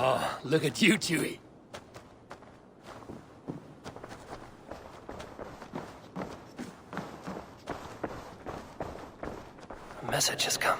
Oh, look at you, Chewie. A message has come.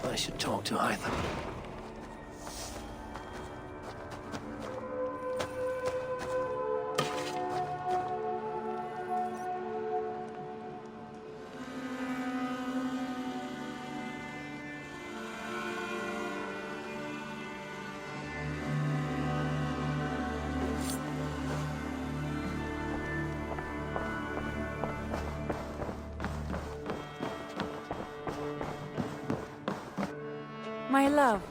I should talk to Eivor. My love.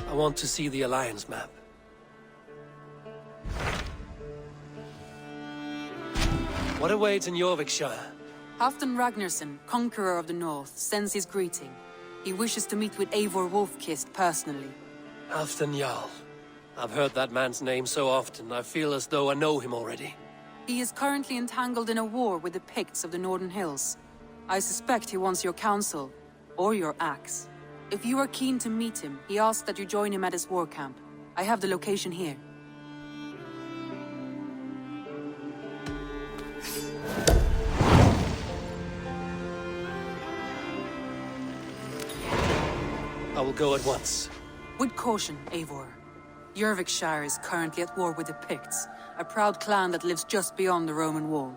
I want to see the Alliance map. What awaits in Jorvikshire? Halfdan Ragnarsson, conqueror of the North, sends his greeting. He wishes to meet with Eivor Wolfkist personally. Halfdan Jarl. I've heard that man's name so often, I feel as though I know him already. He is currently entangled in a war with the Picts of the Northern Hills. I suspect he wants your counsel, or your axe. If you are keen to meet him, he asks that you join him at his war camp. I have the location here. I will go at once. With caution, Eivor. Jorvikshire is currently at war with the Picts, a proud clan that lives just beyond the Roman wall.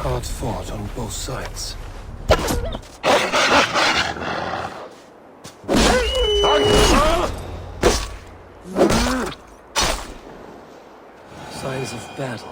Hard fought on both sides. Signs of battle.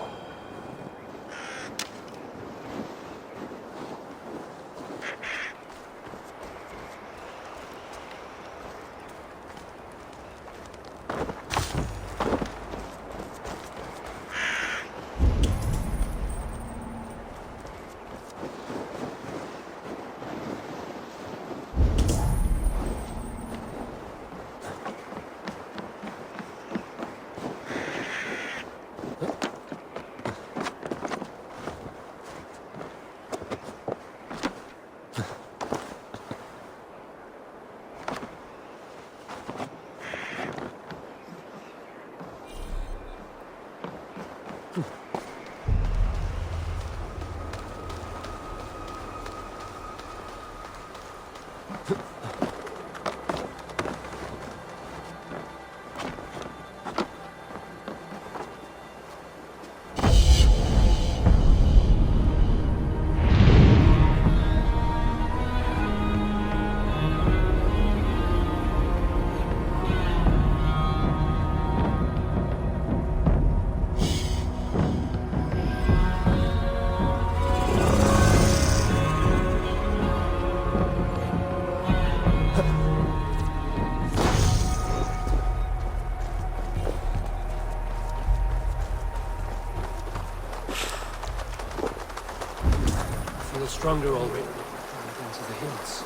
stronger already. Drive into the hills.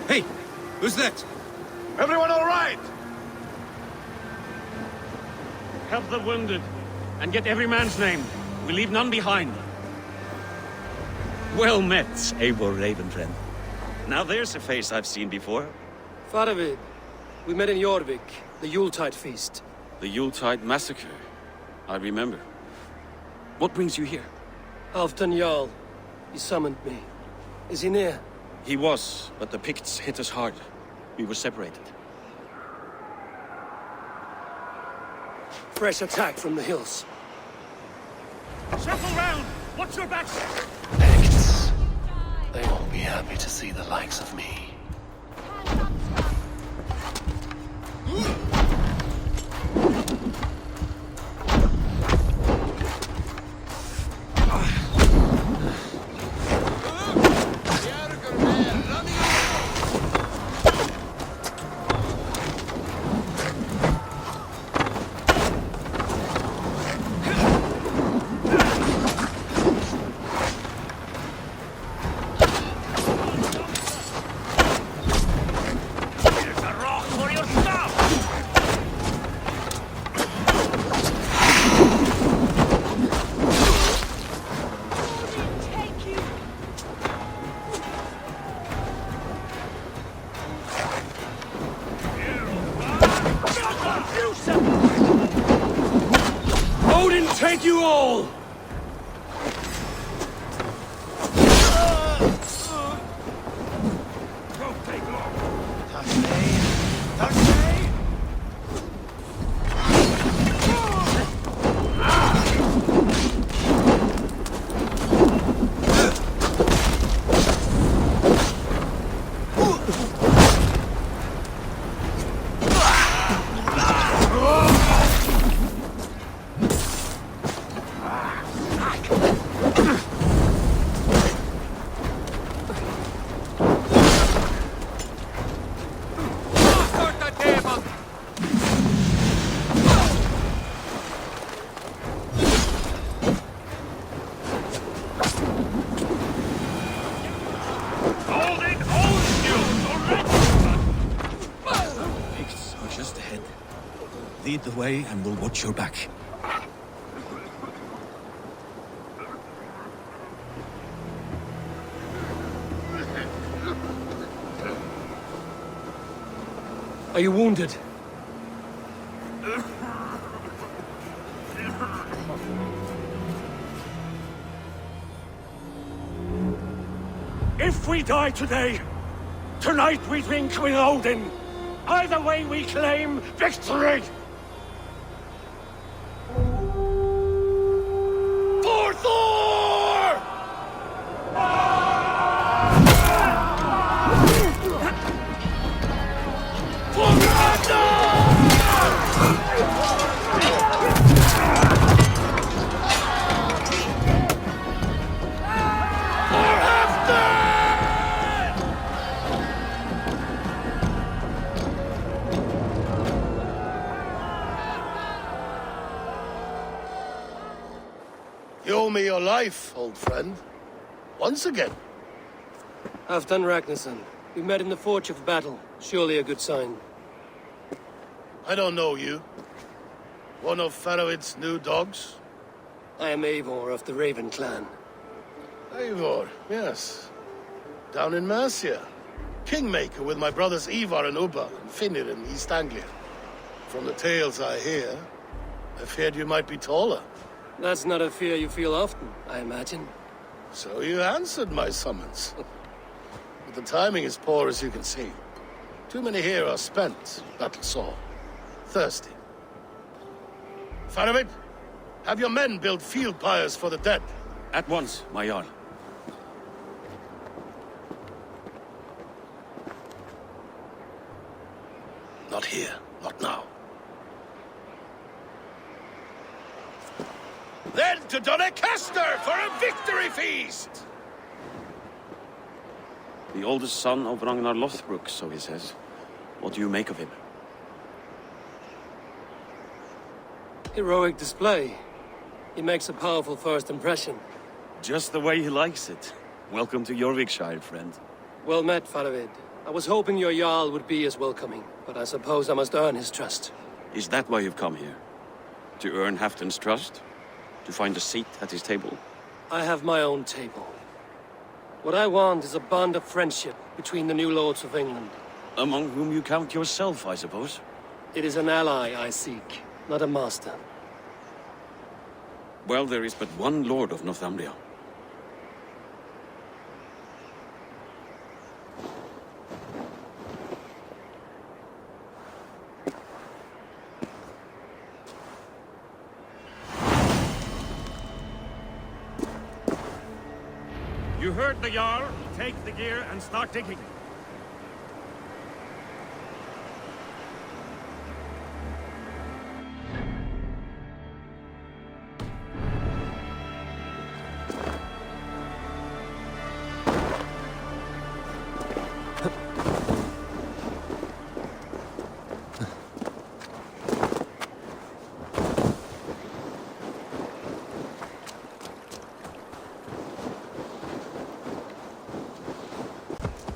Hey! Who's that? Everyone all right? Help the wounded, and get every man's name. We leave none behind. Well met, Eivor Ravenfriend. Now there's a face I've seen before. Faravid, we met in Jorvik, the Yuletide feast. The Yuletide massacre. I remember. What brings you here? Halfdan Jarl. He summoned me. Is he near? He was, but the Picts hit us hard. We were separated. Fresh attack from the hills. Circle round! Watch your backs! Picts. They won't be happy to see the likes of me. Odin, take you all! Lead the way and we'll watch your back. Are you wounded? If we die today, tonight we drink with Odin. Either way we claim victory! For Thor! For Ragnar! For Halfdan! You owe me your life, old friend. Once again. Halfdan Ragnarsson. We met in the Forge of Battle. Surely a good sign. I don't know you. One of Faravid's new dogs? I am Eivor of the Raven clan. Eivor, yes. Down in Mercia. Kingmaker with my brothers Ivar and Ubba and Finnir in East Anglia. From the tales I hear, I feared you might be taller. That's not a fear you feel often, I imagine. So you answered my summons. But the timing is poor, as you can see. Too many here are spent, battle sore, thirsty. Faravid, have your men build field pyres for the dead. At once, my Jarl. Not here, not now. Then to Doncaster for a victory feast! The oldest son of Ragnar Lothbrok, so he says. What do you make of him? Heroic display. He makes a powerful first impression. Just the way he likes it. Welcome to Jorvikshire, friend. Well met, Faravid. I was hoping your Jarl would be as welcoming, but I suppose I must earn his trust. Is that why you've come here? To earn Halfdan's trust? To find a seat at his table? I have my own table. What I want is a bond of friendship between the new lords of England. Among whom you count yourself, I suppose? It is an ally I seek, not a master. Well, there is but one lord of Northumbria. You heard the Jarl. Take the gear and start digging.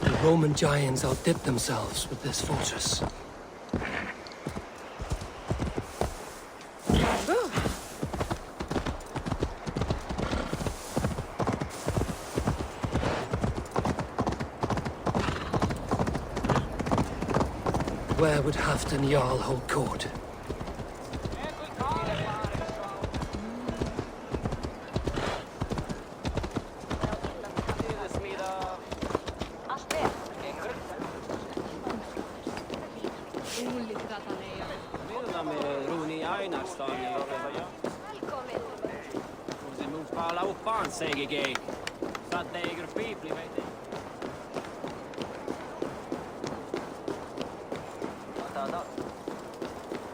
The Roman giants outdid themselves with this fortress. Where would Halfdan Jarl hold court?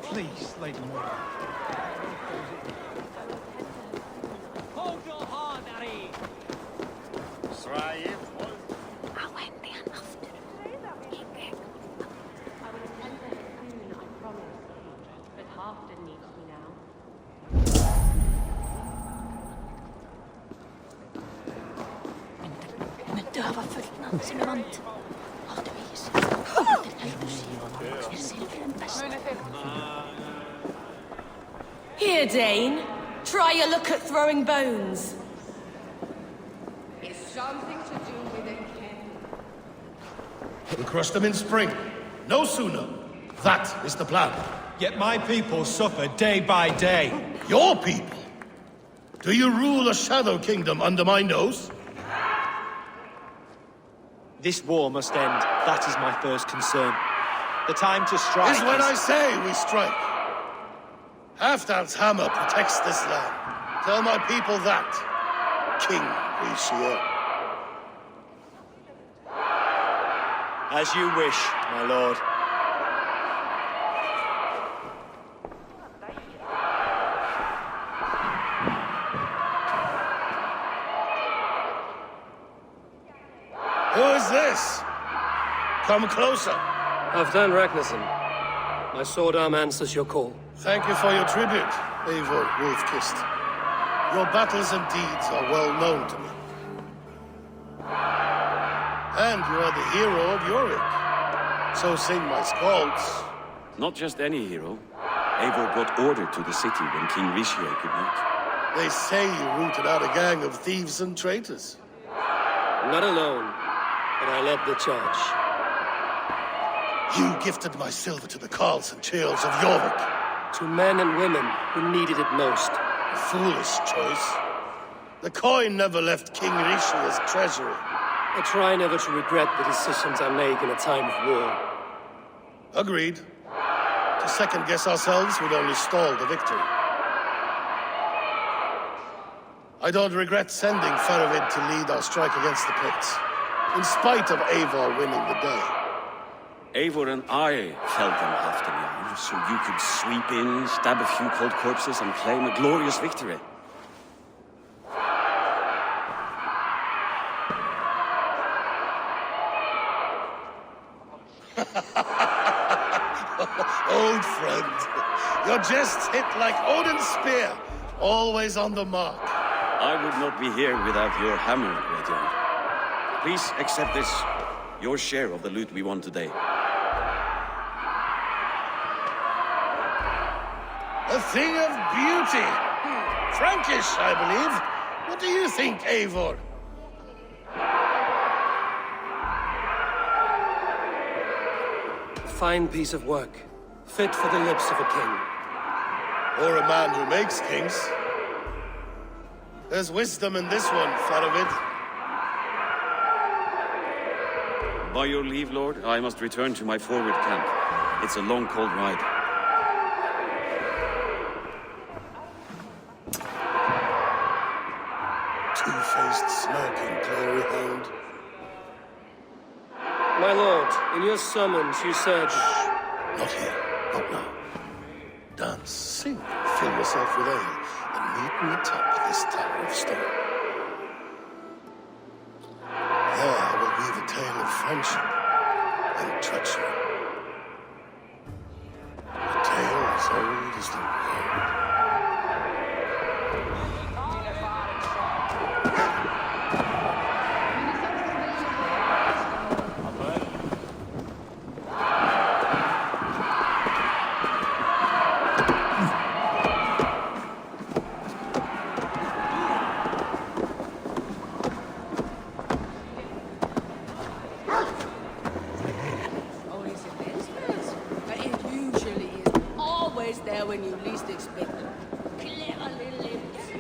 Please, Lady Moore. Hold your horn, Ari! Men døverfullt navn som er vant. Har det vis. Here, Dane. Try your luck at throwing bones. It's something to do with a king. We'll crush them in spring. No sooner. That is the plan. Yet my people suffer day by day. Your people? Do you rule a shadow kingdom under my nose? This war must end. That is my first concern. The time to strike Is when I say we strike. Halfdan's hammer protects this land. Tell my people that, King Richelieu. As you wish, my lord. Who is this? Come closer. Halfdan Ragnarsson. My sword arm answers your call. Thank you for your tribute, Eivor Wolf-Kissed. Your battles and deeds are well known to me. And you are the hero of Jorvik. So sing my skalds. Not just any hero. Eivor brought order to the city when King Richelieu could not. They say you rooted out a gang of thieves and traitors. Not alone, but I led the charge. You gifted my silver to the carls and churls of Jorvik. To men and women who needed it most. A foolish choice. The coin never left King Richelieu's treasury. I try never to regret the decisions I make in a time of war. Agreed. To second-guess ourselves would only stall the victory. I don't regret sending Faravid to lead our strike against the Picts, in spite of Eivor winning the day. Eivor and I held them Halfdan, so you could sweep in, stab a few cold corpses, and claim a glorious victory. Old friend. Your jests hit like Odin's spear, always on the mark. I would not be here without your hammer, Great. Please accept this, your share of the loot we won today. A thing of beauty. Frankish, I believe. What do you think, Eivor? Fine piece of work. Fit for the lips of a king. Or a man who makes kings. There's wisdom in this one, Faravid. By your leave, Lord, I must return to my forward camp. It's a long, cold ride. Two-faced, smirking glory hound. My lord, in your summons you said... Not here. Not now. Dance, sing, fill yourself with ale, and meet me atop this tower of stone. There I will weave a tale of friendship and treachery. A tale as old as the world. There when you least expect it. Clever little imps.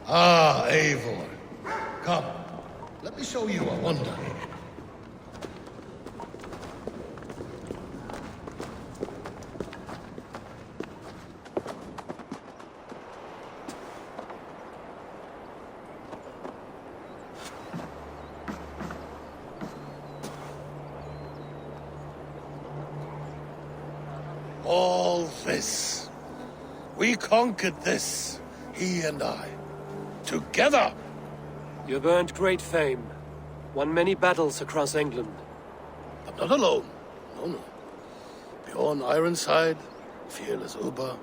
Ah, Eivor. Come, let me show you a wonder. All this. We conquered this, he and I. Together! You've earned great fame. Won many battles across England. But not alone. No, no. Bjorn Ironside, fearless Ubba,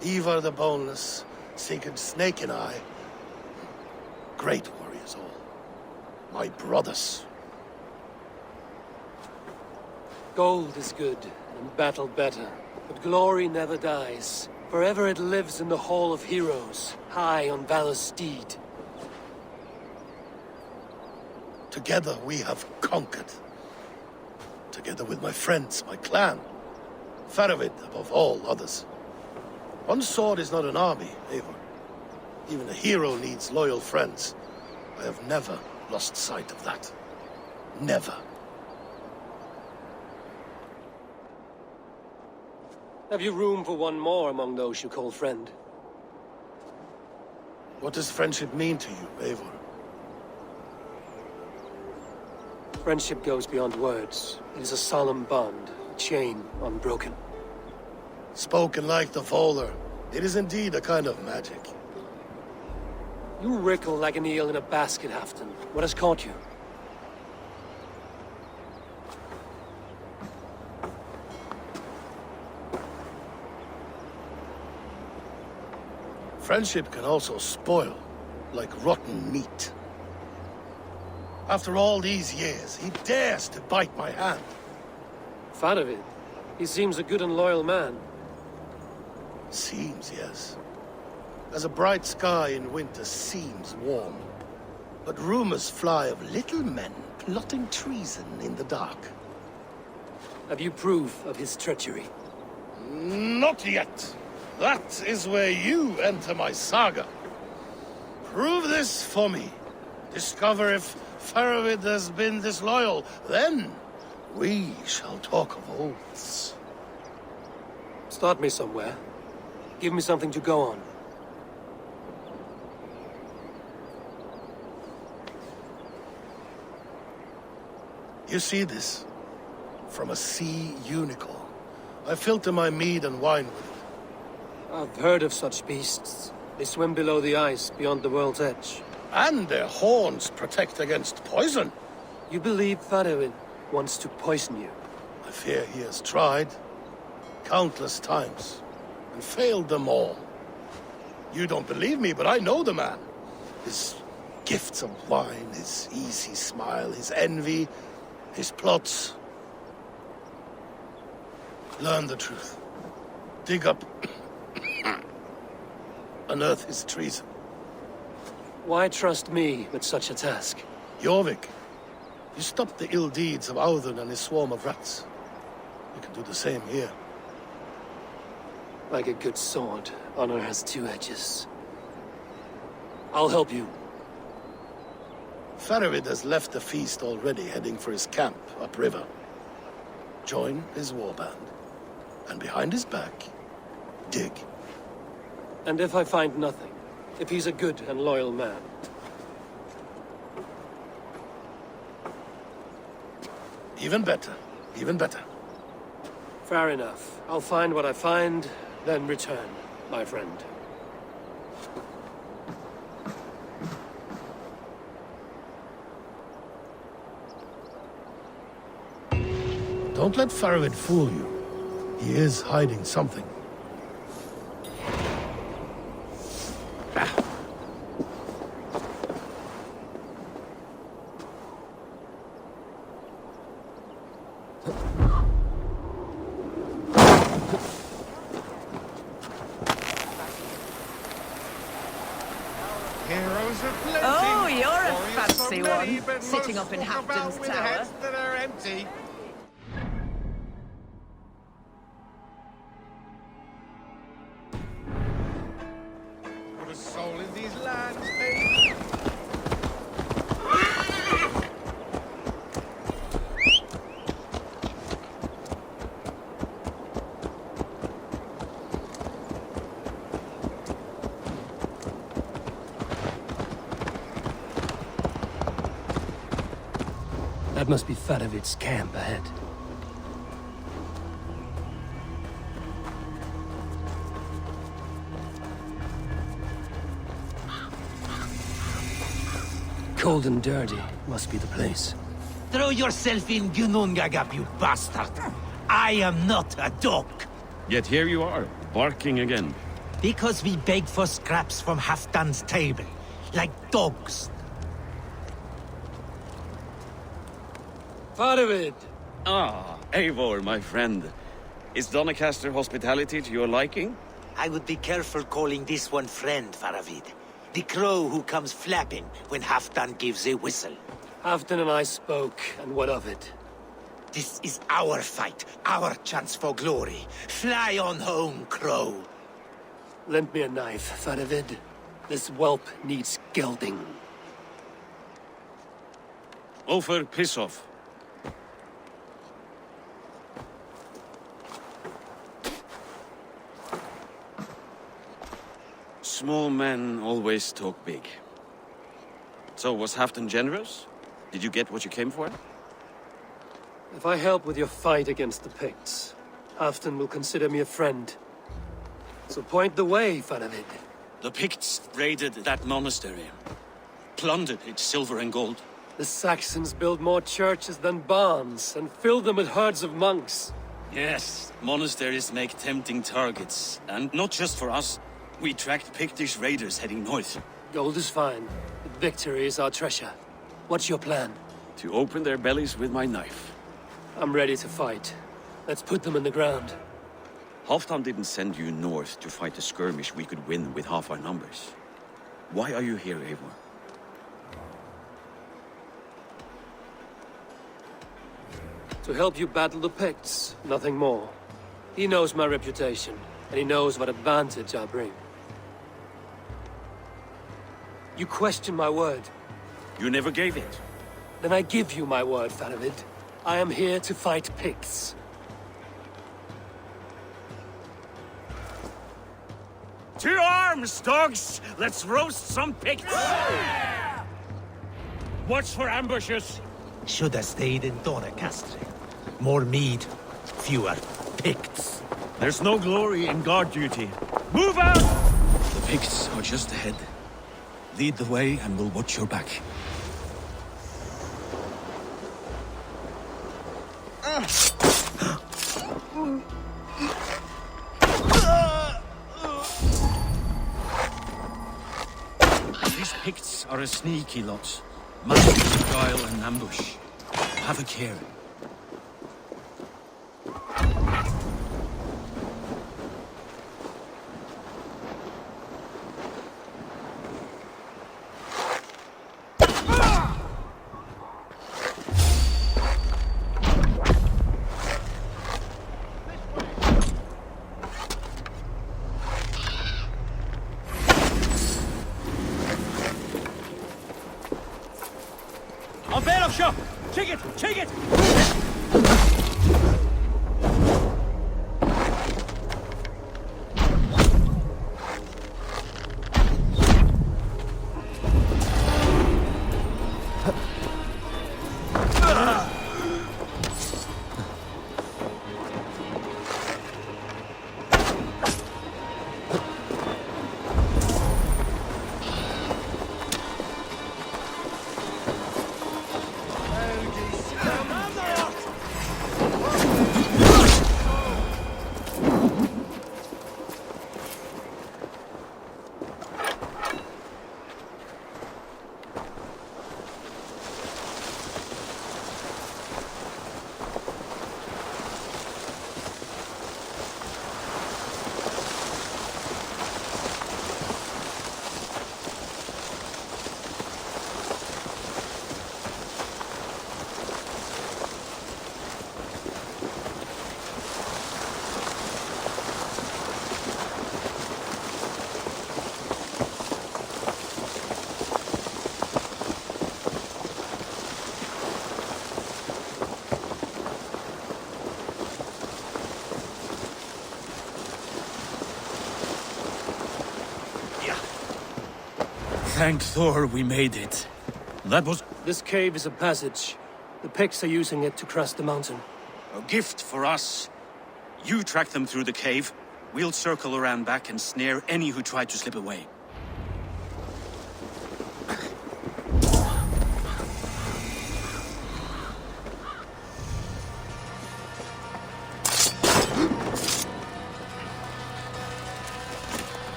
Ivar the Boneless, Sigurd Snake and I. Great warriors all. My brothers. Gold is good, and battle better. But glory never dies. Forever it lives in the Hall of Heroes, high on Valor's steed. Together we have conquered. Together with my friends, my clan. Faravid above all others. One sword is not an army, Eivor. Even a hero needs loyal friends. I have never lost sight of that. Never. Have you room for one more among those you call friend? What does friendship mean to you, Eivor? Friendship goes beyond words. It is a solemn bond, a chain unbroken. Spoken like the Volar, it is indeed a kind of magic. You wrinkle like an eel in a basket, Halfton. What has caught you? Friendship can also spoil, like rotten meat. After all these years, he dares to bite my hand. Faravid. He seems a good and loyal man. Seems, yes. As a bright sky in winter seems warm. But rumors fly of little men plotting treason in the dark. Have you proof of his treachery? Not yet. That is where you enter my saga. Prove this for me. Discover if Faravid has been disloyal. Then we shall talk of oaths. Start me somewhere. Give me something to go on. You see this? From a sea unicorn. I filter my mead and wine with it. I've heard of such beasts. They swim below the ice, beyond the world's edge. And their horns protect against poison. You believe Faravid wants to poison you? I fear he has tried countless times and failed them all. You don't believe me, but I know the man. His gifts of wine, his easy smile, his envy, his plots. Learn the truth. Dig up. Unearth his treason. Why trust me with such a task? Jorvik, you stopped the ill deeds of Odin and his swarm of rats. You can do the same here. Like a good sword, honor has two edges. I'll help you. Faravid has left the feast already, heading for his camp upriver. Join his warband. And behind his back, dig. And if I find nothing? If he's a good and loyal man? Even better. Even better. Fair enough. I'll find what I find, then return, my friend. Don't let Faravid fool you. He is hiding something. Heroes of plenty. Oh, you're a Warriors fancy of many, one, but sitting most up in walk about Halfdan's with their tower. heads that are empty. Put a soul in these lands, mate. That must be Faravid's camp ahead. Cold and dirty must be the place. Throw yourself in Gunungagap, you bastard! I am not a dog! Yet here you are, barking again. Because we beg for scraps from Halfdan's table, like dogs. Faravid! Ah, Eivor, my friend. Is Doncaster hospitality to your liking? I would be careful calling this one friend, Faravid. The crow who comes flapping when Halfdan gives a whistle. Halfdan and I spoke, and what of it? This is our fight, our chance for glory. Fly on home, crow. Lend me a knife, Faravid. This whelp needs gelding. Ofer, piss off. Small men always talk big. So, was Halfdan generous? Did you get what you came for? If I help with your fight against the Picts, Halfdan will consider me a friend. So point the way, Faravid. The Picts raided that monastery. Plundered its silver and gold. The Saxons build more churches than barns, and fill them with herds of monks. Yes, monasteries make tempting targets. And not just for us. We tracked Pictish raiders heading north. Gold is fine, but victory is our treasure. What's your plan? To open their bellies with my knife. I'm ready to fight. Let's put them in the ground. Halfdan didn't send you north to fight a skirmish we could win with half our numbers. Why are you here, Eivor? To help you battle the Picts, nothing more. He knows my reputation, and he knows what advantage I bring. You question my word. You never gave it. Then I give you my word, Faravid. I am here to fight Picts. To arms, dogs! Let's roast some Picts! Watch for ambushes! Should have stayed in Doncaster. More mead, fewer Picts. There's no glory in guard duty. Move out! The Picts are just ahead. Lead the way and we'll watch your back. These Picts are a sneaky lot. Masters of guile and ambush. Have a care. I'll bail up shop! Take it! Take it! Thank Thor we made it. That was This cave is a passage. The Picts are using it to cross the mountain. a gift for us. You track them through the cave. We'll circle around back and snare any who try to slip away.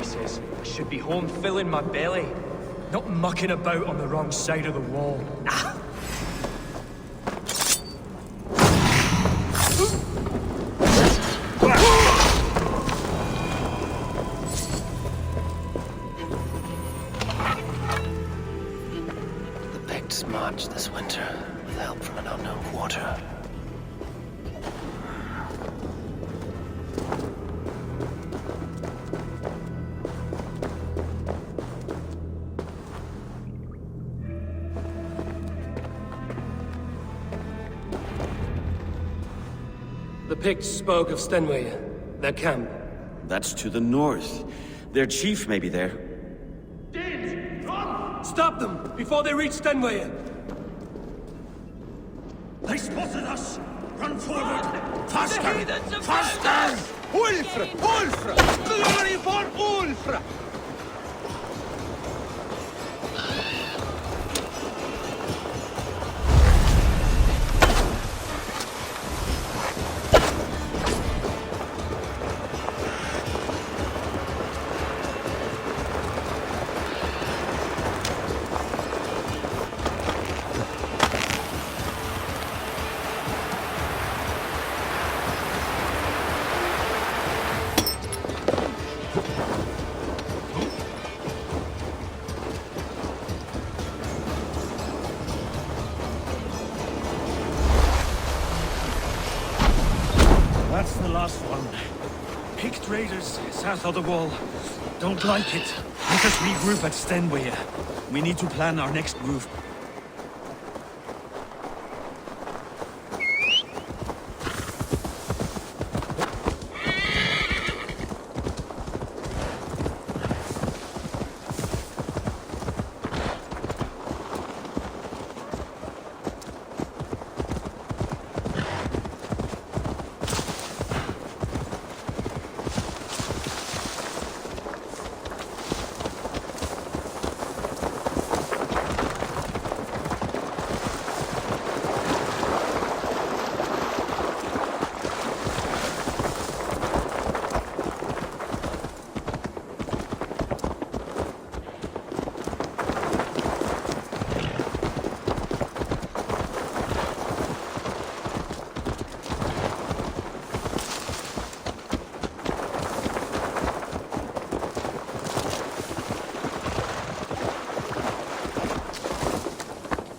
says. I should be home filling my belly, not mucking about on the wrong side of the wall. Ah! The Picts marched this winter with help from an unknown quarter. The Picts spoke of Stenway, their camp. That's to the north. Their chief may be there. Stop them before they reach Stenway! They spotted us! Run forward! Faster! Faster! Ulfra! Ulfra! Glory for Ulfra! That's the last one. Picked raiders south of the wall. Don't like it. Let us regroup at Stenway. We need to plan our next move.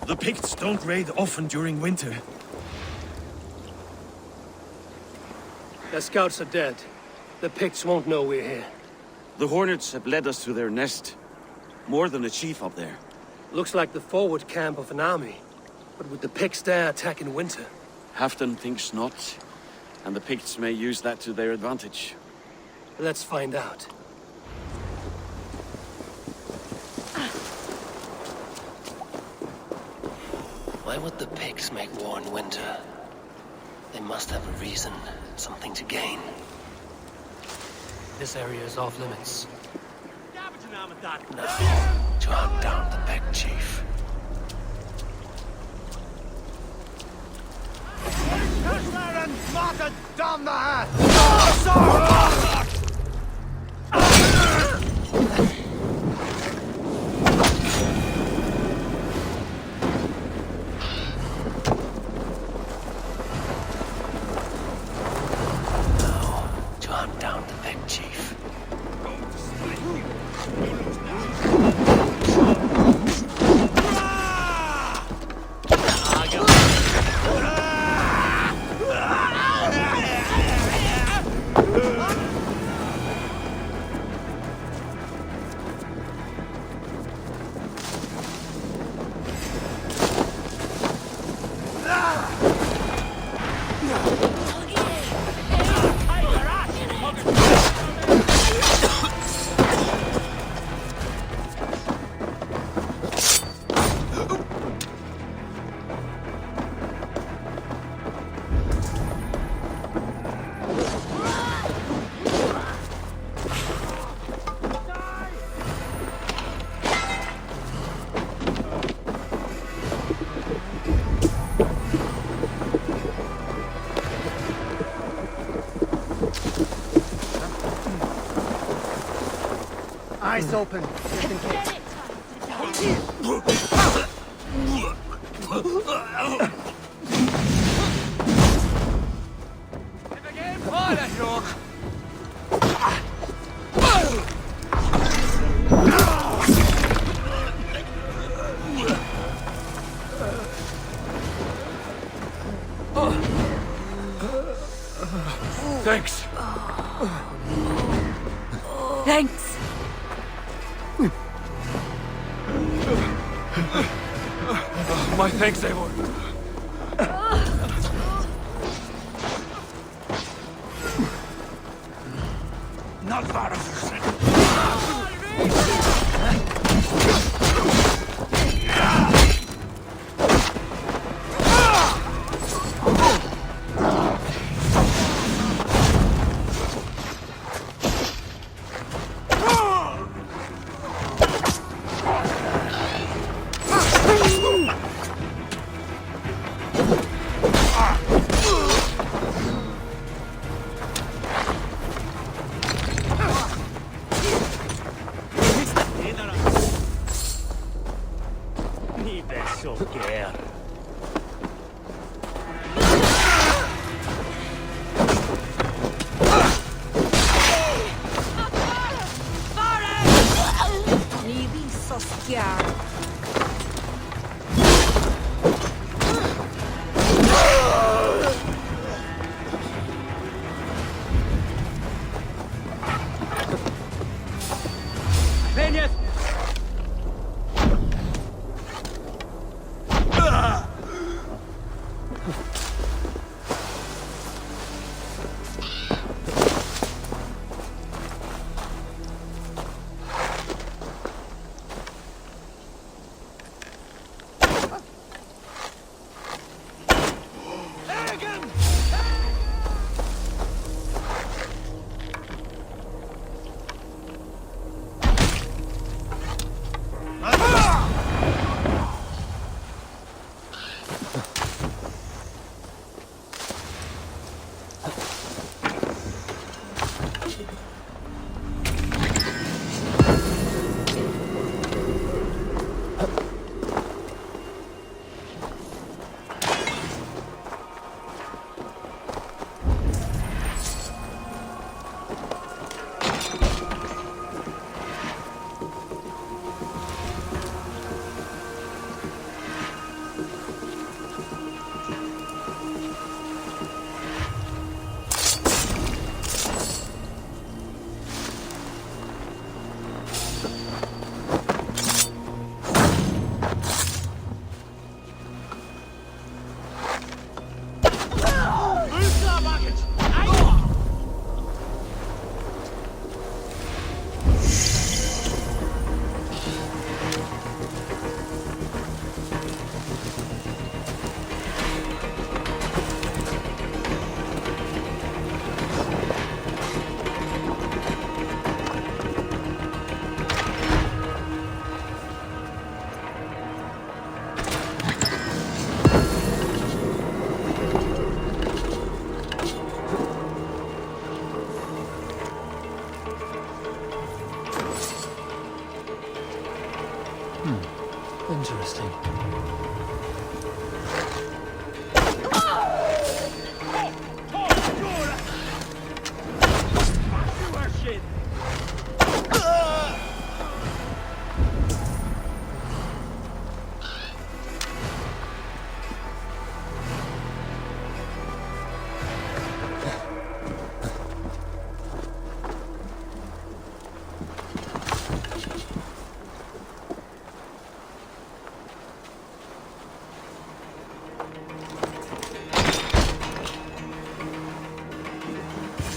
The Picts don't raid often during winter. Their scouts are dead. The Picts won't know we're here. The Hornets have led us to their nest. More than a chief up there. Looks like the forward camp of an army. But would the Picts dare attack in winter? Halfdan thinks not. And the Picts may use that to their advantage. Let's find out. Why would the Picts make war in winter? They must have a reason, something to gain. This area is off limits. Now, to hunt down the Pict chief. Down the hat! eyes open, just in case. Thanks. Thanks. My thanks, Eivor. Not far of Interesting.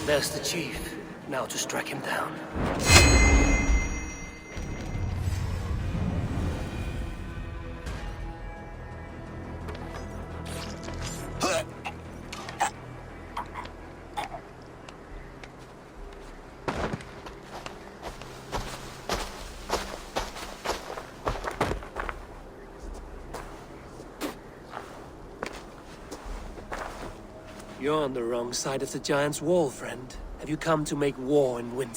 There's the chief. Now to strike him down. You're on the wrong side of the giant's wall, friend. Have you come to make war and win?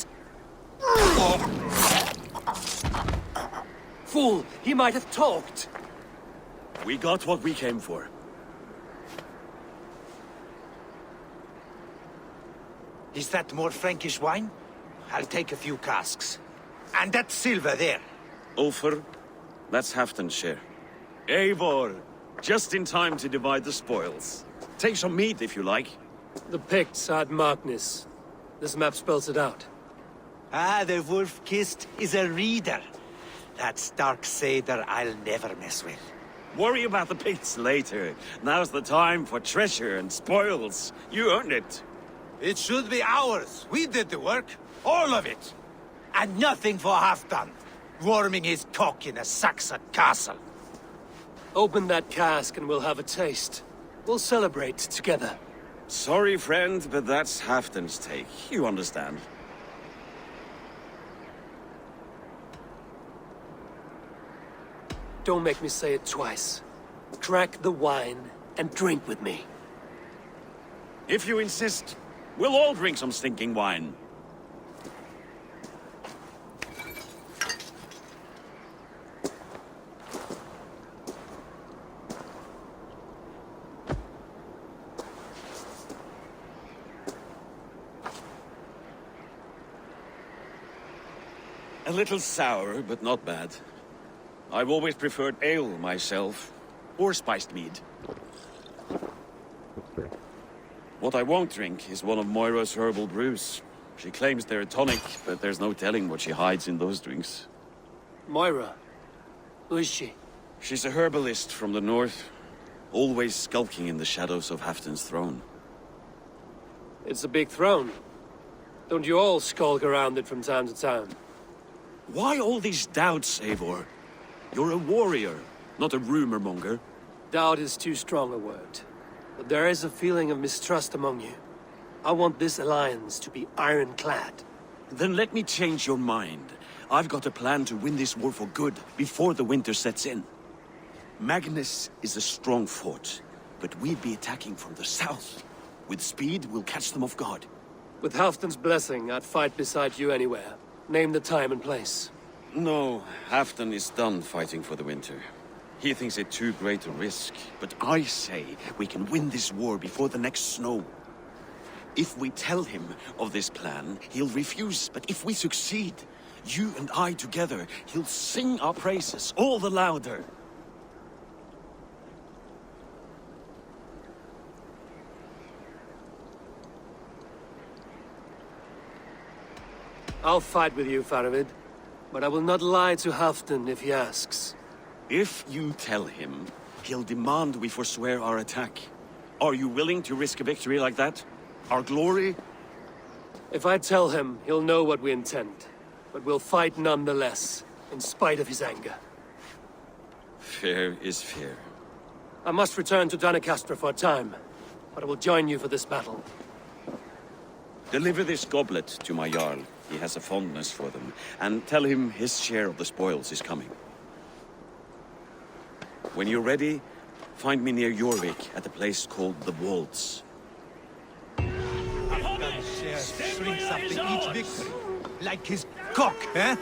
fool! He might have talked! We got what we came for. Is that more Frankish wine? I'll take a few casks. And that silver there. Ulfr, that's Halfdan's share. Eivor, just in time to divide the spoils. Take some meat if you like. The Picts had Magnus. This map spells it out. Ah, the wolf-kissed is a reader. That stark satyr I'll never mess with. Worry about the Picts later. Now's the time for treasure and spoils. You earned it. It should be ours. We did the work. All of it. And nothing for Halfdan. Warming his cock in a Saxon castle. Open that cask and we'll have a taste. We'll celebrate together. Sorry, friend, but that's Halfdan's take. You understand. Don't make me say it twice. Crack the wine and drink with me. If you insist, we'll all drink some stinking wine. A little sour, but not bad. I've always preferred ale myself, or spiced mead. What I won't drink is one of Moira's herbal brews. She claims they're a tonic, but there's no telling what she hides in those drinks. Moira? Who is she? She's a herbalist from the north, always skulking in the shadows of Halfdan's throne. It's a big throne. Don't you all skulk around it from time to time? Why all these doubts, Eivor? You're a warrior, not a rumor monger. Doubt is too strong a word. But there is a feeling of mistrust among you. I want this alliance to be ironclad. Then let me change your mind. I've got a plan to win this war for good, before the winter sets in. Magnus is a strong fort, but we'd be attacking from the south. With speed, we'll catch them off guard. With Halfdan's blessing, I'd fight beside you anywhere. Name the time and place. No, Halfdan is done fighting for the winter. He thinks it too great a risk, but I say we can win this war before the next snow. If we tell him of this plan, he'll refuse, but if we succeed, you and I together, he'll sing our praises all the louder. I'll fight with you, Faravid. But I will not lie to Halfdan if he asks. If you tell him, he'll demand we forswear our attack. Are you willing to risk a victory like that? Our glory? If I tell him, he'll know what we intend. But we'll fight nonetheless, in spite of his anger. Fair is fair. I must return to Doncaster for a time, but I will join you for this battle. Deliver this goblet to my Jarl. He has a fondness for them. And tell him his share of the spoils is coming. When you're ready, find me near Jorvik at a place called the Waltz. Halfdan's share shrinks up in each victory. Like his cock, eh?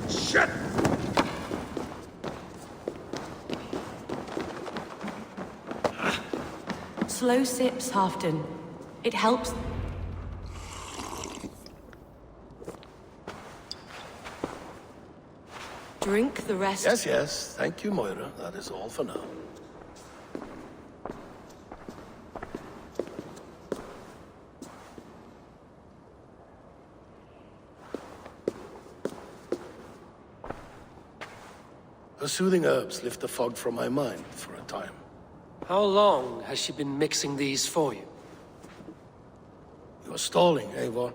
Shit! Slow sips, Halfdan. It helps. Drink the rest. Yes, yes. Thank you, Moira. That is all for now. Her soothing herbs lift the fog from my mind for a time. How long has she been mixing these for you? You're stalling, Eivor.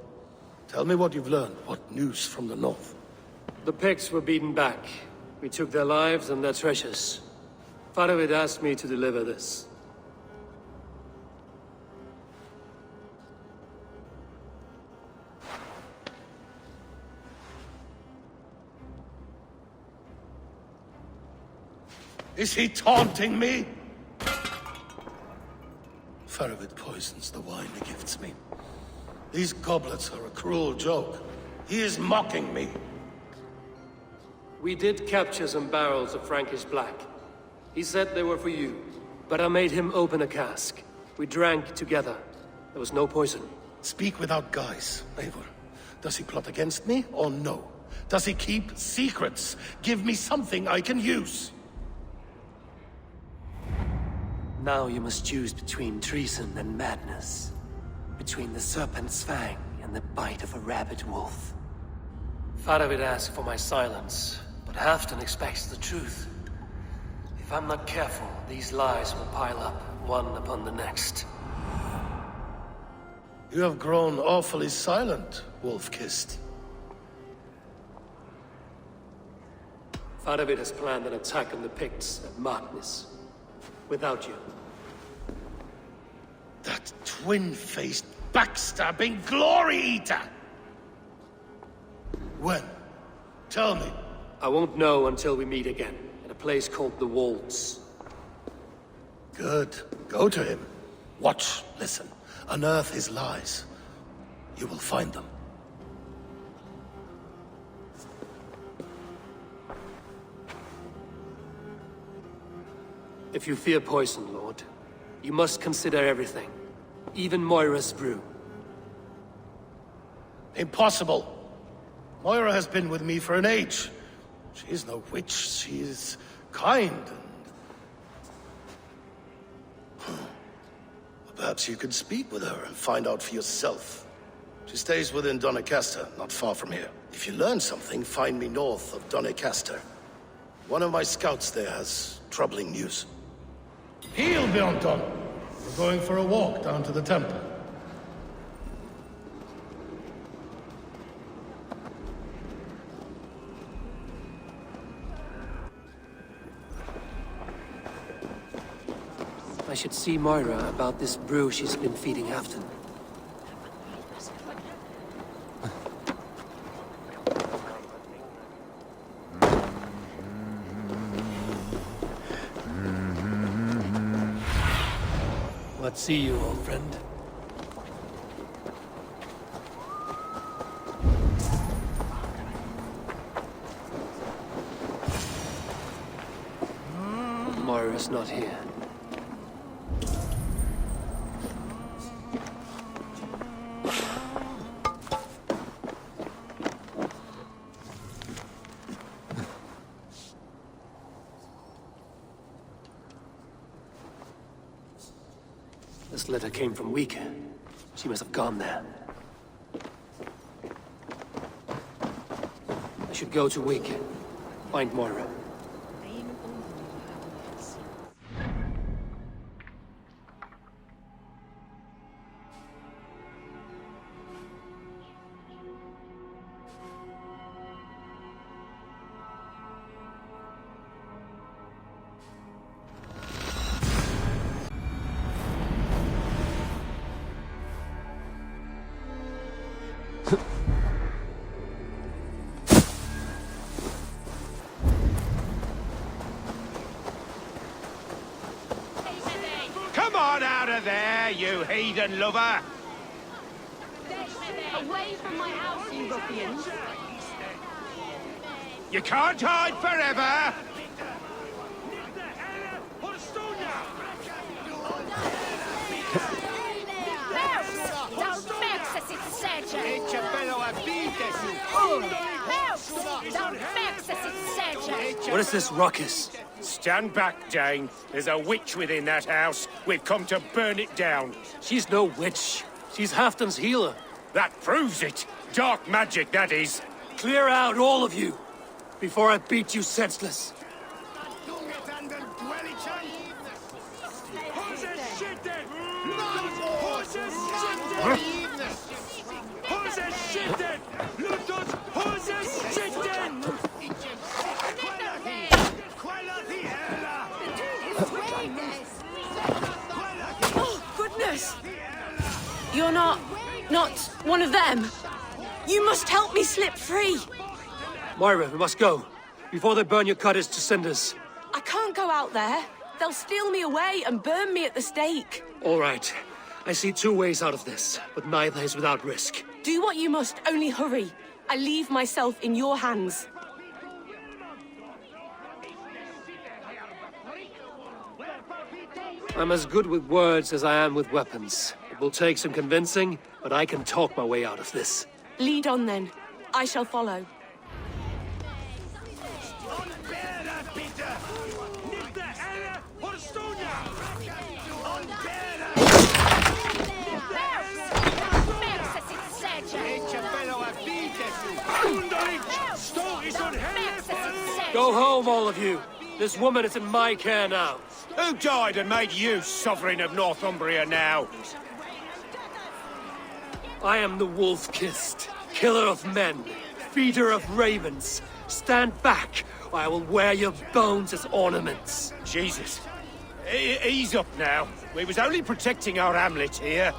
Tell me what you've learned. What news from the north? The Picts were beaten back. We took their lives and their treasures. Faravid asked me to deliver this. Is he taunting me? Faravid poisons the wine he gifts me. These goblets are a cruel joke. He is mocking me. We did capture some barrels of Frankish black. He said they were for you, but I made him open a cask. We drank together. There was no poison. Speak without guise, Eivor. Does he plot against me, or no? Does he keep secrets? Give me something I can use. Now you must choose between treason and madness. Between the serpent's fang and the bite of a rabid wolf. Faravid asked for my silence, but Halfdan expects the truth. If I'm not careful, these lies will pile up, one upon the next. You have grown awfully silent, wolf-kissed. Faravid has planned an attack on the Picts at Markness. Without you. That twin-faced, backstabbing glory-eater! When? Tell me. I won't know until we meet again, at a place called the Wolds. Good. Go to him. Watch, listen. Unearth his lies. You will find them. If you fear poison, Lord, you must consider everything. Even Moira's brew. Impossible. Moira has been with me for an age. She is no witch. She is kind and... Perhaps you could speak with her and find out for yourself. She stays within Doncaster, not far from here. If you learn something, find me north of Doncaster. One of my scouts there has troubling news. Heal, Bjornton! We're going for a walk down to the temple. I should see Moira about this brew she's been feeding Halfdan. What see you, old friend? Moira's not here. This letter came from Wika. She must have gone there. I should go to Wika. Find Moira. Come on out of there, you heathen lover! Away from my house, you ruffians! You can't hide forever! What is this ruckus? Stand back, Dane. There's a witch within that house. We've come to burn it down. She's no witch. She's Halfdan's healer. That proves it. Dark magic, that is. Clear out, all of you, before I beat you senseless. Hos er skitten! Låt oss hos er skitten! us? You're not one of them? You must help me slip free! Moira, we must go, before they burn your cutters to cinders. I can't go out there. They'll steal me away and burn me at the stake. All right. I see two ways out of this, but neither is without risk. Do what you must, only hurry. I leave myself in your hands. I'm as good with words as I am with weapons. It will take some convincing, but I can talk my way out of this. Lead on then. I shall follow. Go home, all of you. This woman is in my care now. Who died and made you sovereign of Northumbria now? I am the wolf-kissed, killer of men, feeder of ravens. Stand back, or I will wear your bones as ornaments. Jesus. Ease up now. We was only protecting our hamlet here.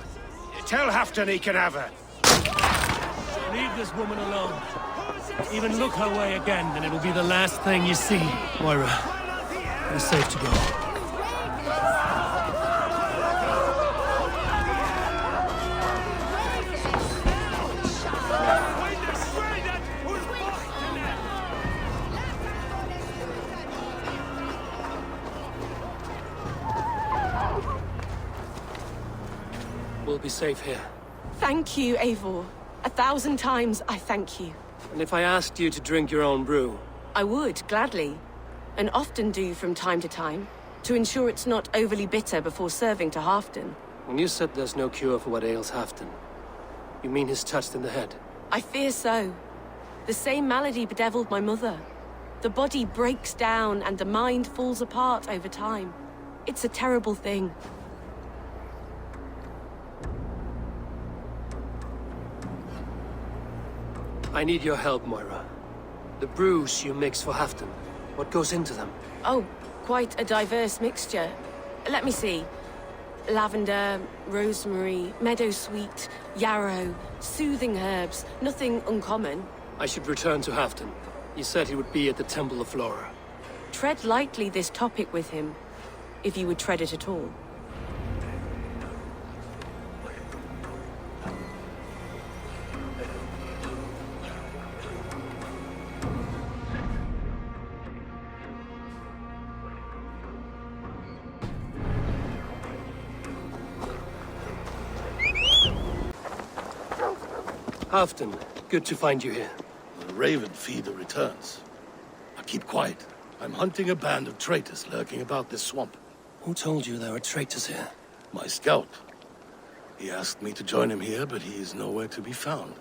Tell Halfdan he can have her. Leave this woman alone. Even look her way again, and it'll be the last thing you see. Moira, it is safe to go. We'll be safe here. Thank you, Eivor. 1,000 times I thank you. And if I asked you to drink your own brew? I would, gladly. And often do from time to time, to ensure it's not overly bitter before serving to Halfdan. When you said there's no cure for what ails Halfdan, you mean he's touched in the head? I fear so. The same malady bedeviled my mother. The body breaks down and the mind falls apart over time. It's a terrible thing. I need your help, Moira. The brews you mix for Halfdan, what goes into them? Oh, quite a diverse mixture. Let me see. Lavender, rosemary, meadowsweet, yarrow, soothing herbs, nothing uncommon. I should return to Halfdan. He said he would be at the Temple of Flora. Tread lightly this topic with him, if you would tread it at all. Halfdan, good to find you here. The raven feeder returns. Now keep quiet. I'm hunting a band of traitors lurking about this swamp. Who told you there were traitors here? My scout. He asked me to join him here, but he is nowhere to be found.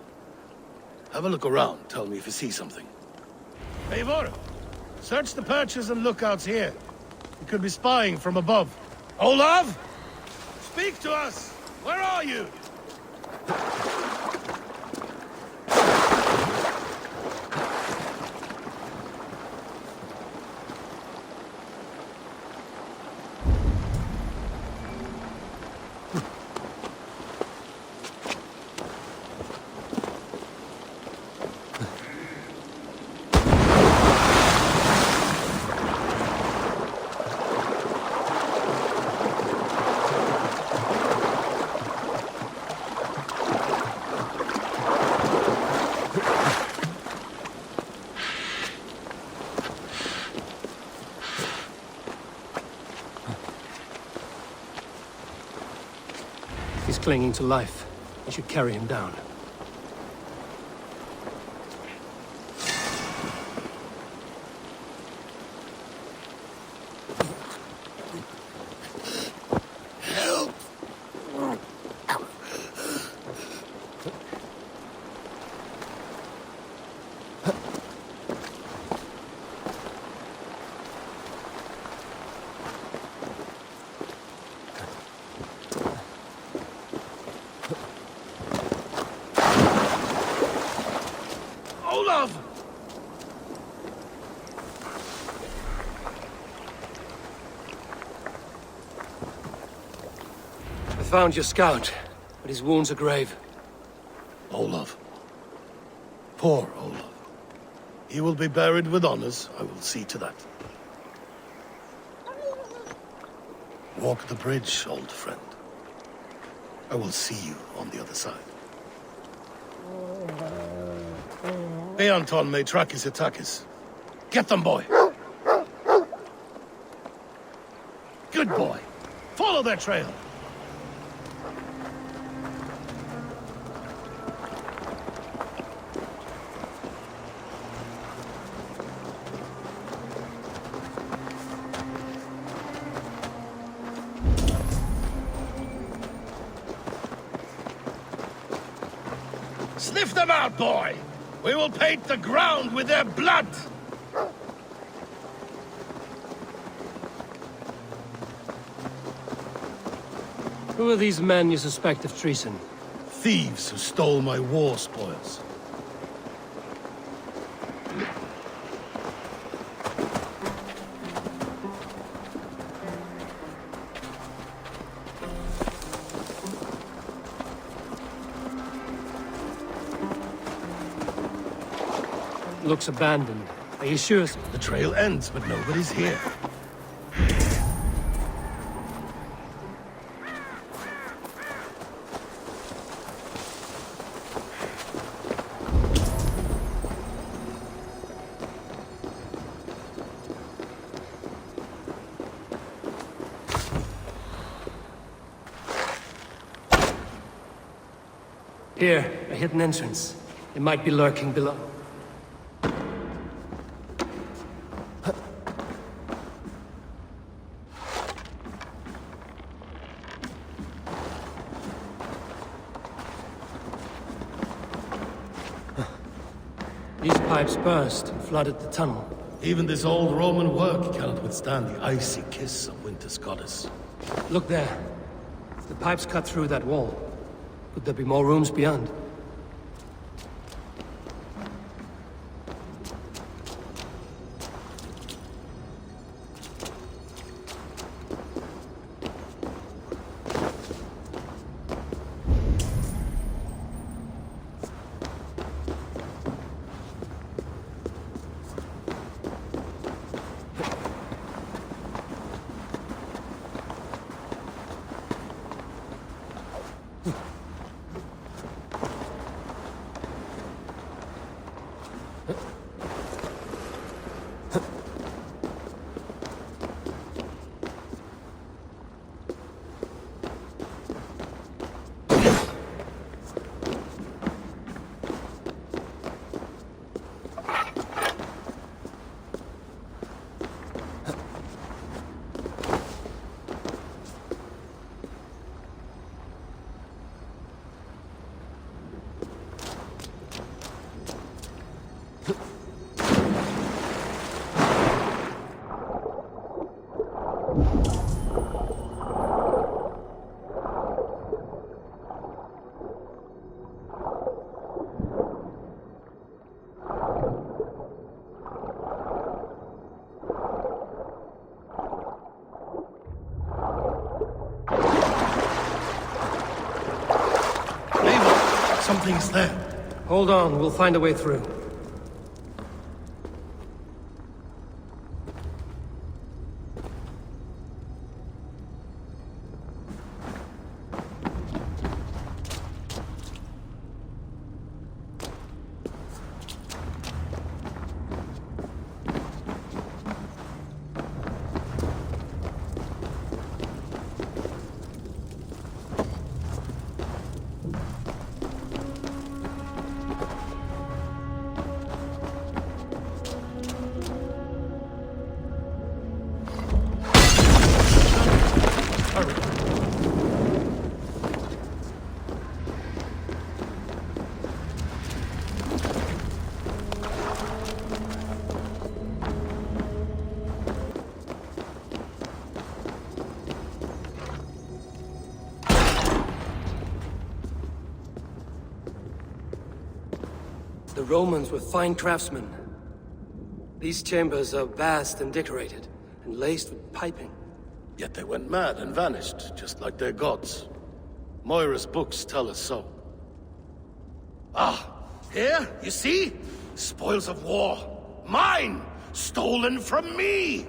Have a look around. Tell me if you see something. Eivor, search the perches and lookouts here. He could be spying from above. Olav! Speak to us! Where are you? He's clinging to life. We should carry him down. Help! found your scout, but his wounds are grave. Olaf. Poor Olaf. He will be buried with honors. I will see to that. Walk the bridge, old friend. I will see you on the other side. Beanton may track his attackers. Get them, boy! Good boy! Follow their trail! Sniff them out, boy! We will paint the ground with their blood! Who are these men you suspect of treason? Thieves who stole my war spoils. Looks abandoned. Are you sure? The trail ends, but nobody's here. Here, a hidden entrance. It might be lurking below. These pipes burst and flooded the tunnel. Even this old Roman work cannot withstand the icy kiss of winter's goddess. Look there. The pipes cut through that wall. Could there be more rooms beyond? Something's there. Hold on, we'll find a way through. The Romans were fine craftsmen. These chambers are vast and decorated, and laced with piping. Yet they went mad and vanished, just like their gods. Moira's books tell us so. Ah, here, you see? Spoils of war. Mine! Stolen from me!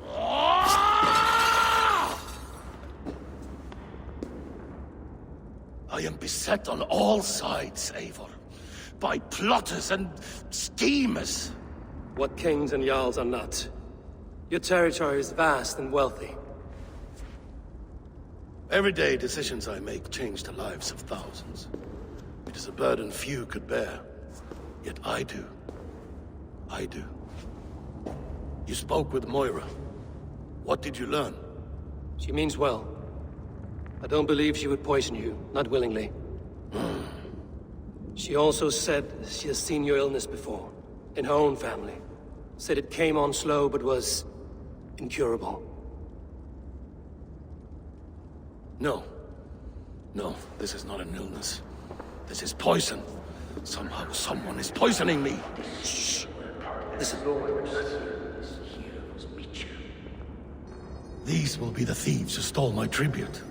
Ah! I am beset on all sides, Eivor. By plotters and schemers. What kings and jarls are not. Your territory is vast and wealthy. Everyday decisions I make change the lives of thousands. It is a burden few could bear. Yet I do. I do. You spoke with Moira. What did you learn? She means well. I don't believe she would poison you, not willingly. She also said she has seen your illness before, in her own family. Said it came on slow, but was incurable. No. No, this is not an illness. This is poison. Somehow, someone is poisoning me. Shh. Listen. These will be the thieves who stole my tribute.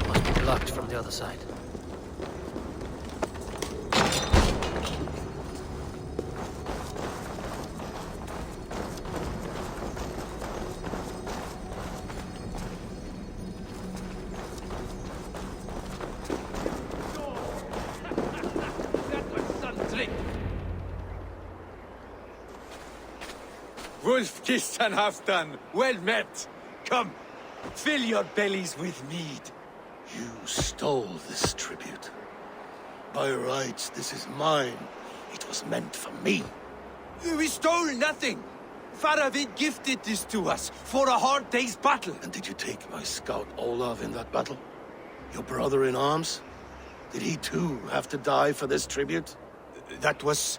Must be locked from the other side. Wolf-kissed and half-done. Well met. Come, fill your bellies with mead. You stole this tribute. By rights, this is mine. It was meant for me. We stole nothing. Faravid gifted this to us for a hard day's battle. And did you take my scout Olav in that battle? Your brother in arms? Did he too have to die for this tribute? That was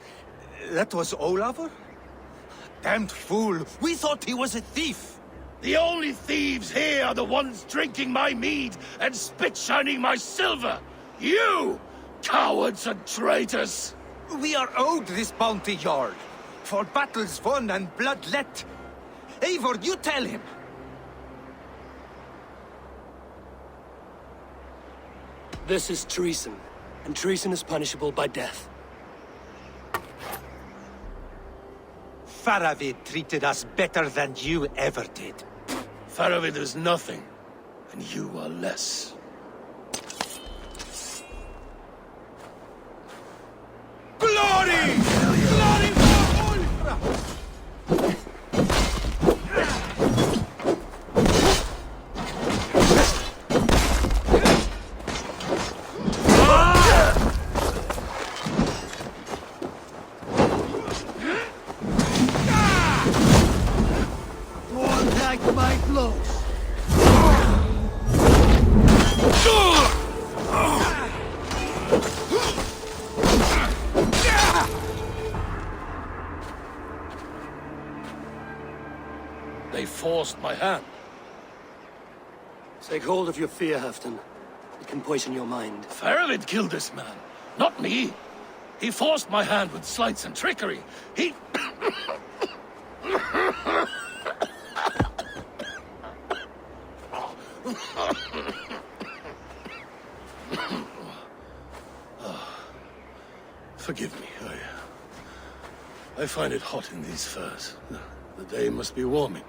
Olavur? Damned fool! We thought he was a thief! The only thieves here are the ones drinking my mead and spit-shining my silver! You! Cowards and traitors! We are owed this bounty, Jarl. For battles won and blood let. Eivor, you tell him! This is treason, and treason is punishable by death. Faravid treated us better than you ever did. Faravid is nothing, and you are less. Glory! Glory for Ulfra! They forced my hand. Take hold of your fear, Halfdan. It can poison your mind. Faravid killed this man, not me. He forced my hand with sleights and trickery. He... Forgive me, I find it hot in these furs. The day must be warming.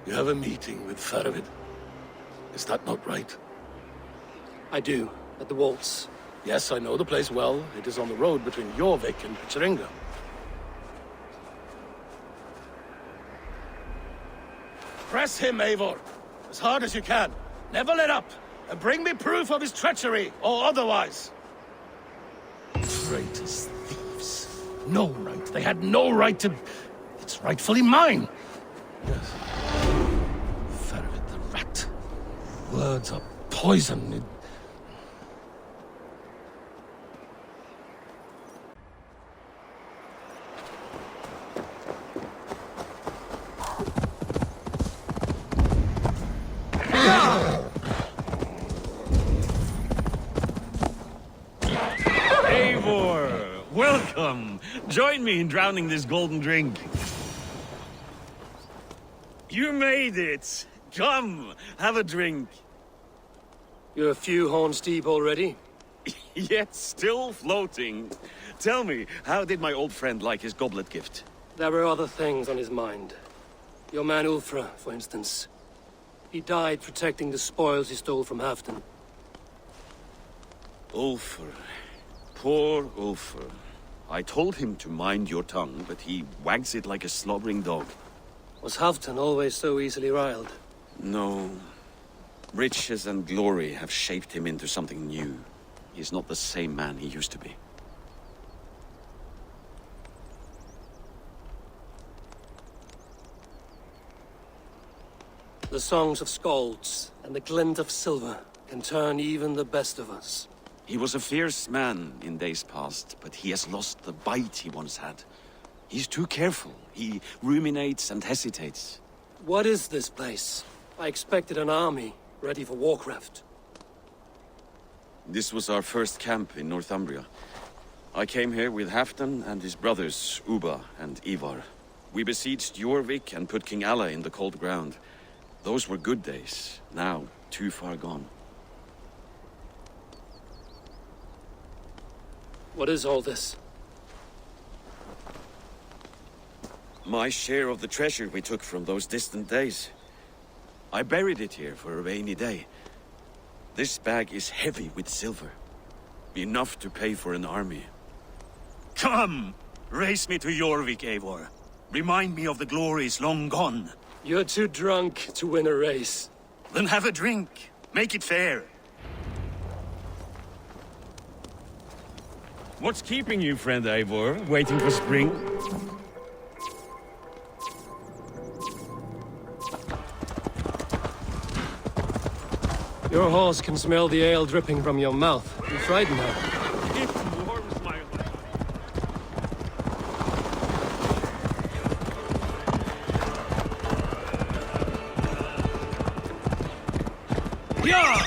You have a meeting with Faravid. Is that not right? I do, at the waltz. Yes, I know the place well. It is on the road between Jorvik and Pecheringa. Press him, Eivor. As hard as you can. Never let up. And bring me proof of his treachery, or otherwise. Traitors, thieves. No right. They had no right to... It's rightfully mine. Yes. Faravid the rat. Words are poison. Welcome! Join me in drowning this golden drink. You made it! Come, have a drink. You're a few horns deep already? Yet still floating. Tell me, how did my old friend like his goblet gift? There were other things on his mind. Your man Ulfra, for instance. He died protecting the spoils he stole from Halfdan. Ulfr. Poor Ulfr. I told him to mind your tongue, but he wags it like a slobbering dog. Was Halfdan always so easily riled? No. Riches and glory have shaped him into something new. He's not the same man he used to be. The songs of skalds and the glint of silver can turn even the best of us. He was a fierce man in days past, but he has lost the bite he once had. He's too careful. He ruminates and hesitates. What is this place? I expected an army, ready for warcraft. This was our first camp in Northumbria. I came here with Halfdan and his brothers, Ubba and Ivar. We besieged Jorvik and put King Alla in the cold ground. Those were good days, now too far gone. What is all this? My share of the treasure we took from those distant days. I buried it here for a rainy day. This bag is heavy with silver. Enough to pay for an army. Come! Race me to Jorvik, Eivor. Remind me of the glories long gone. You're too drunk to win a race. Then have a drink. Make it fair. What's keeping you, friend Eivor? Waiting for spring? Your horse can smell the ale dripping from your mouth. You frighten her. It warms my heart. Yeah!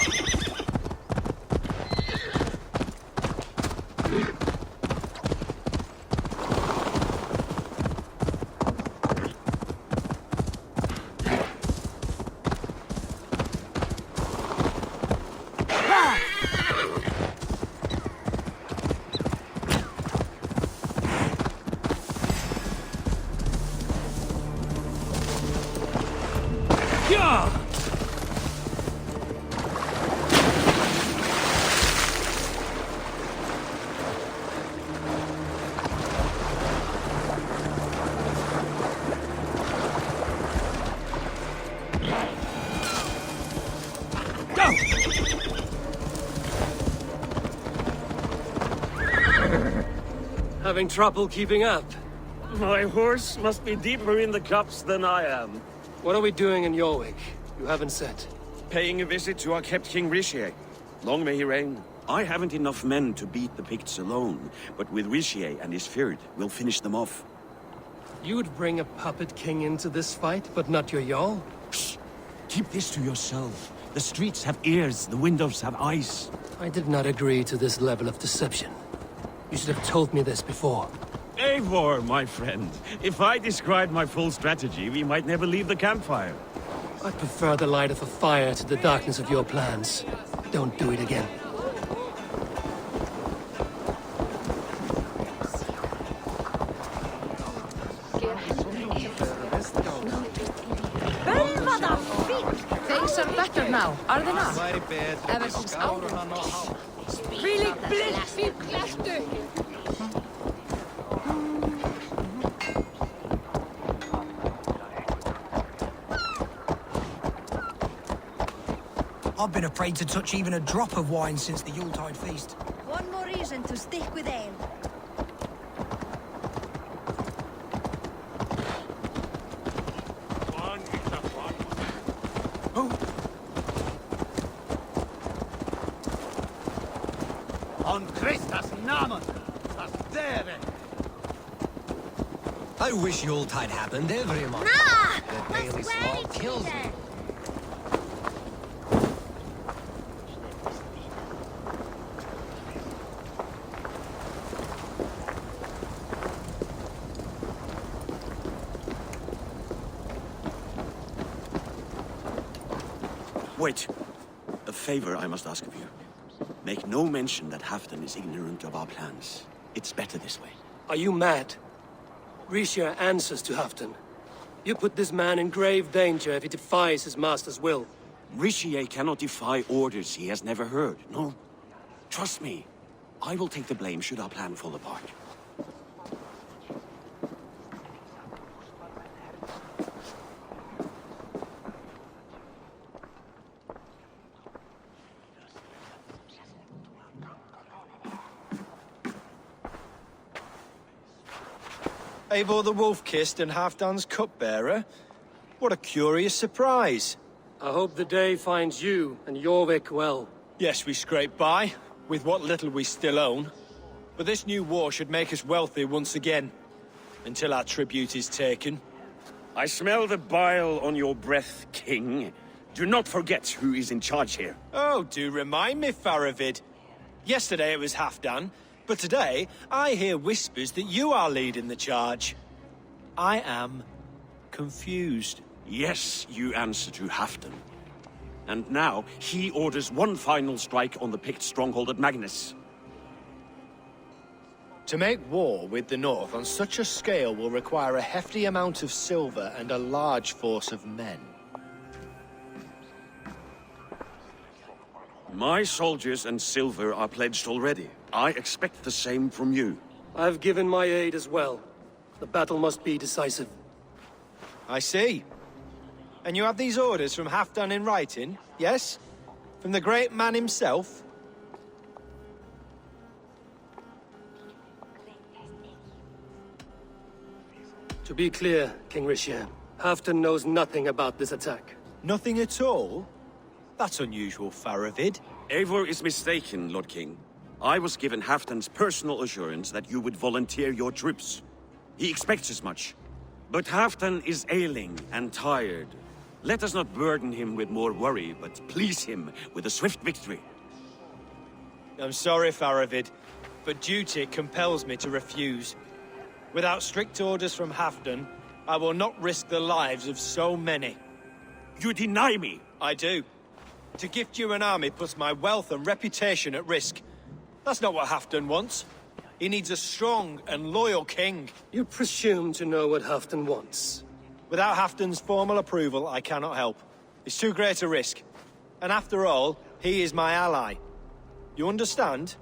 Having trouble keeping up? My horse must be deeper in the cups than I am. What are we doing in Jorvik? You haven't said. Paying a visit to our kept King Rishi. Long may he reign. I haven't enough men to beat the Picts alone, but with Rishi and his Fjord, we'll finish them off. You would bring a puppet king into this fight, but not your Jarl? Psst. Keep this to yourself. The streets have ears, the windows have eyes. I did not agree to this level of deception. You should have told me this before. Eivor, my friend. If I described my full strategy, we might never leave the campfire. I prefer the light of a fire to the darkness of your plans. Don't do it again. Things are better now, are they not? Ever since really bliss klættu. I've been afraid to touch even a drop of wine since the Yuletide feast. One more reason to stick with ale. On Christus namen, das dere. I wish Yuletide happened every month. Nah! The daily small kills me. Wait. A favor I must ask of you. Make no mention that Halfdan is ignorant of our plans. It's better this way. Are you mad? Rishia answers to Halfdan. You put this man in grave danger if he defies his master's will. Rishia cannot defy orders he has never heard, no? Trust me. I will take the blame should our plan fall apart. Eivor the Wolf-Kissed and Halfdan's cupbearer? What a curious surprise. I hope the day finds you and Jorvik well. Yes, we scrape by, with what little we still own. But this new war should make us wealthy once again. Until our tribute is taken. I smell the bile on your breath, King. Do not forget who is in charge here. Oh, do remind me, Faravid. Yesterday it was Halfdan, but today I hear whispers that you are leading the charge. I am confused. Yes, you answer to Halfdan. And now he orders one final strike on the Pict stronghold at Magnus. To make war with the North on such a scale will require a hefty amount of silver and a large force of men. My soldiers and silver are pledged already. I expect the same from you. I've given my aid as well. The battle must be decisive. I see. And you have these orders from Halfdan in writing, yes? From the great man himself? To be clear, King Rishia, Halfdan knows nothing about this attack. Nothing at all? That's unusual, Faravid. Eivor is mistaken, Lord King. I was given Halfdan's personal assurance that you would volunteer your troops. He expects as much. But Halfdan is ailing and tired. Let us not burden him with more worry, but please him with a swift victory. I'm sorry, Faravid, but duty compels me to refuse. Without strict orders from Halfdan, I will not risk the lives of so many. You deny me? I do. To gift you an army puts my wealth and reputation at risk. That's not what Halfdan wants. He needs a strong and loyal king. You presume to know what Halfdan wants. Without Halfdan's formal approval, I cannot help. It's too great a risk. And after all, he is my ally. You understand?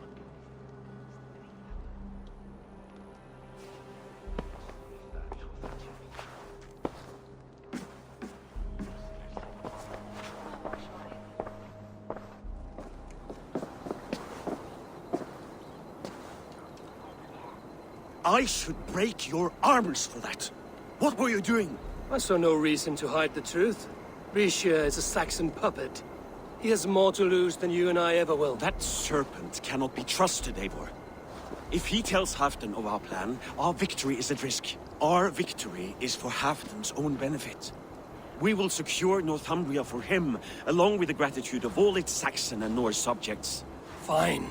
I should break your arms for that. What were you doing? I saw no reason to hide the truth. Rishia is a Saxon puppet. He has more to lose than you and I ever will. That serpent cannot be trusted, Eivor. If he tells Halfdan of our plan, our victory is at risk. Our victory is for Halfdan's own benefit. We will secure Northumbria for him, along with the gratitude of all its Saxon and Norse subjects. Fine.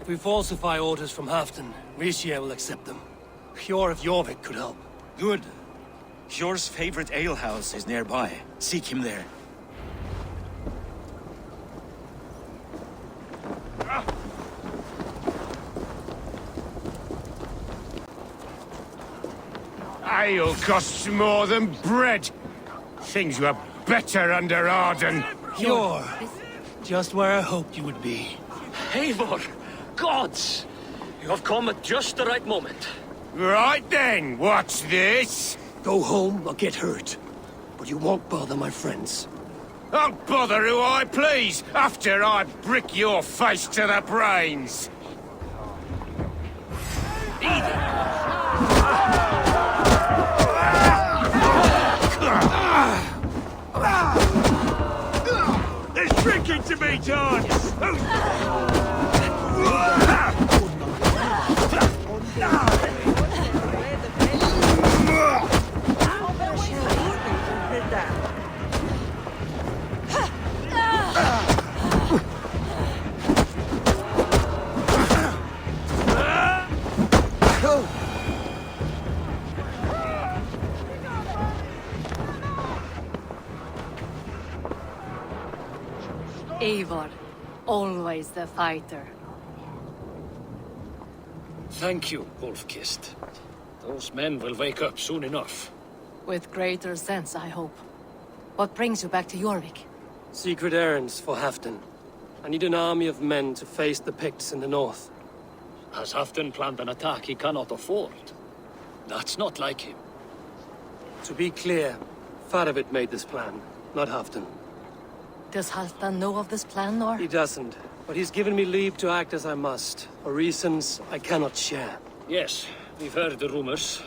If we falsify orders from Halfdan, Rishia will accept them. Hjor of Jorvik could help. Good. Hjor's favorite alehouse is nearby. Seek him there. Ale costs more than bread. Things were better under Arden. Hjor, just where I hoped you would be. Eivor! Gods! You have come at just the right moment. Right then, what's this? Go home or get hurt. But you won't bother my friends. I'll bother who I please, after I brick your face to the brains. There's drinking to be done! Always the fighter. Thank you, Wolf-Kissed. Those men will wake up soon enough. With greater sense, I hope. What brings you back to Jorvik? Secret errands for Halfdan. I need an army of men to face the Picts in the north. Has Halfdan planned an attack he cannot afford? That's not like him. To be clear, Faravid made this plan, not Halfdan. Does Halfdan know of this plan, or? He doesn't, but he's given me leave to act as I must, for reasons I cannot share. Yes, we've heard the rumors,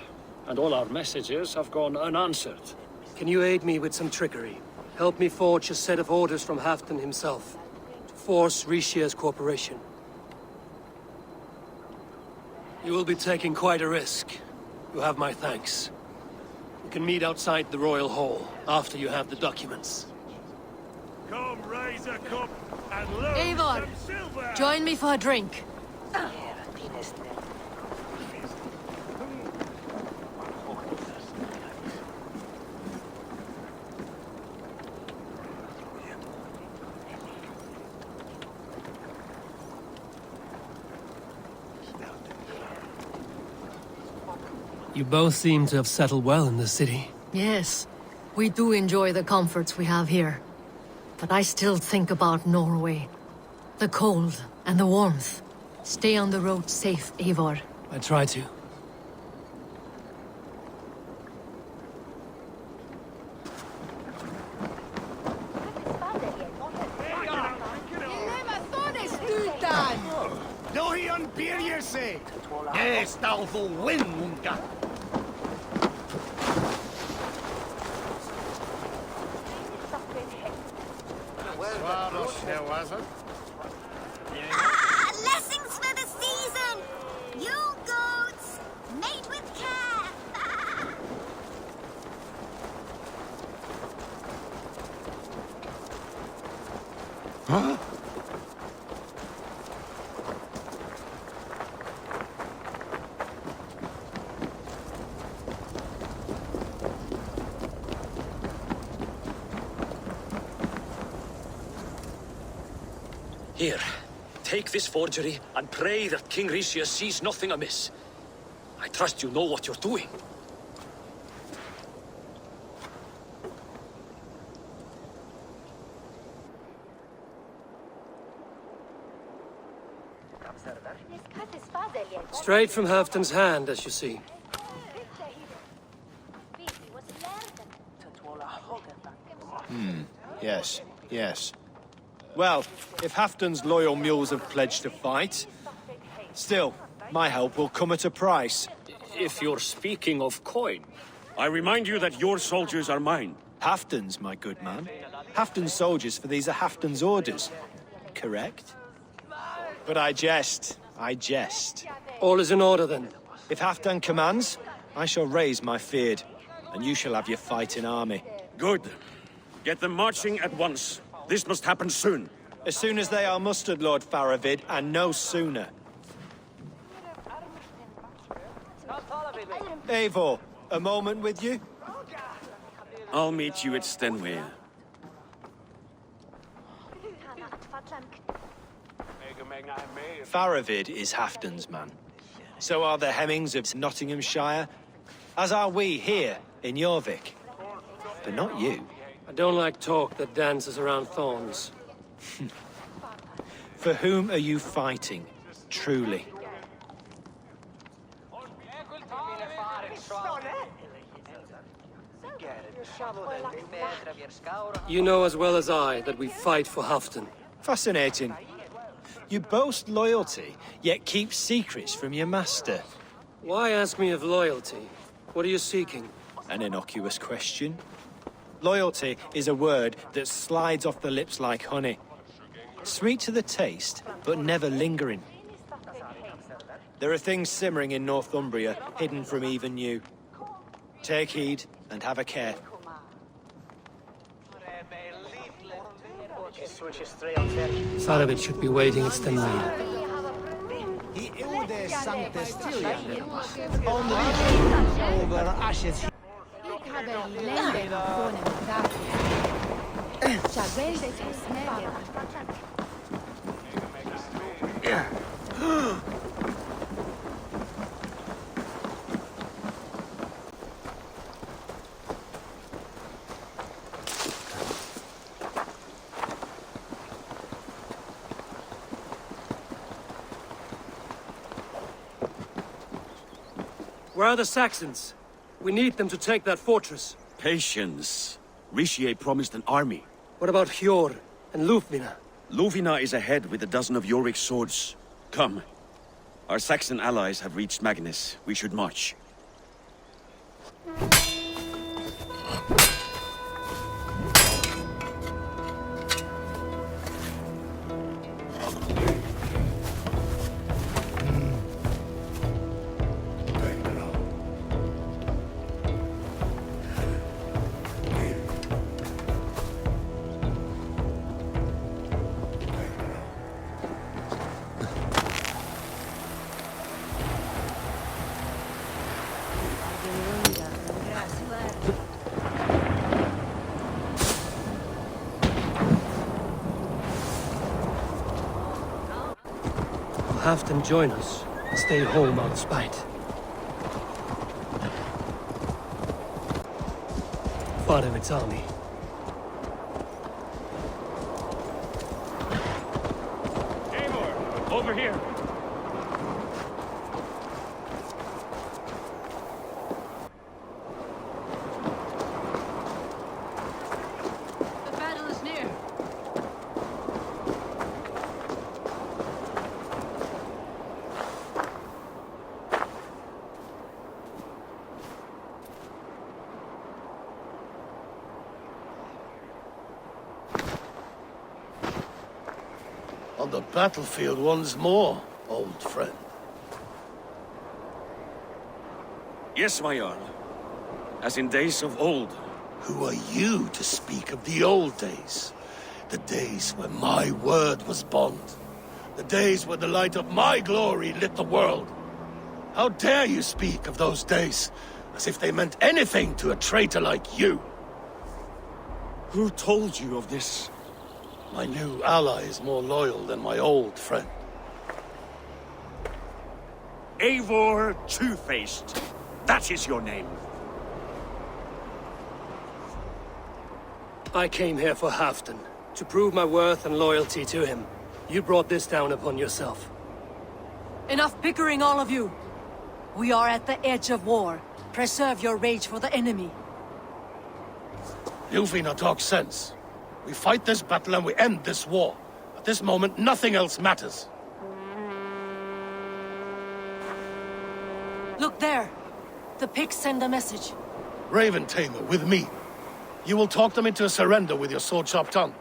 and all our messages have gone unanswered. Can you aid me with some trickery? Help me forge a set of orders from Halfdan himself, to force Rishia's cooperation. You will be taking quite a risk. You have my thanks. We can meet outside the Royal Hall, after you have the documents. Come, raise a cup and load Eivor, some silver! join me for a drink. You both seem to have settled well in the city. Yes, we do enjoy the comforts we have here. But I still think about Norway. The cold and the warmth. Stay on the road safe, Eivor. I try to. Då han berger sig! Nästa får windmunga! Blessings for the season! You goats, made with care! Huh? Here, take this forgery and pray that King Rishia sees nothing amiss. I trust you know what you're doing. Straight from Halfdan's hand, as you see. Yes, yes. Well, if Halfdan's loyal mules have pledged to fight, still, my help will come at a price. If you're speaking of coin... I remind you that your soldiers are mine. Halfdan's, my good man. Halfdan's soldiers, for these are Halfdan's orders. Correct? But I jest. I jest. All is in order, then. If Halfdan commands, I shall raise my feared, and you shall have your fighting army. Good. Get them marching at once. This must happen soon. As soon as they are mustered, Lord Faravid, and no sooner. Eivor, a moment with you? I'll meet you at Stenway. Faravid is Halfdan's man. So are the Hemmings of Nottinghamshire, as are we here in Jorvik. But not you. I don't like talk that dances around thorns. For whom are you fighting, truly? You know as well as I that we fight for Halfdan. Fascinating. You boast loyalty, yet keep secrets from your master. Why ask me of loyalty? What are you seeking? An innocuous question. Loyalty is a word that slides off the lips like honey. Sweet to the taste, but never lingering. There are things simmering in Northumbria, hidden from even you. Take heed, and have a care. Faravid should be waiting at Stenway. He Ilde Sanctestilia on the region over ashes. Where are the Saxons? We need them to take that fortress. Patience. Richier promised an army. What about Hjord and Lufvina? Lufvina is ahead with a dozen of Yorick's swords. Come. Our Saxon allies have reached Magnus. We should march. Halfdan join us. Stay home out of spite. Part of its army. Eivor, over here. The battle is near. On the battlefield once more, old friend. Yes, my Jarl. As in days of old. Who are you to speak of the old days? The days when my word was bond. The days when the light of my glory lit the world. How dare you speak of those days, as if they meant anything to a traitor like you? Who told you of this? My new ally is more loyal than my old friend. Eivor Two-Faced. That is your name. I came here for Halfdan, to prove my worth and loyalty to him. You brought this down upon yourself. Enough bickering, all of you! We are at the edge of war. Preserve your rage for the enemy. Lufvina talks sense. We fight this battle and we end this war. At this moment, nothing else matters. Look there! The pigs send a message. Raven Tamer, with me. You will talk them into a surrender with your sword-sharp tongue.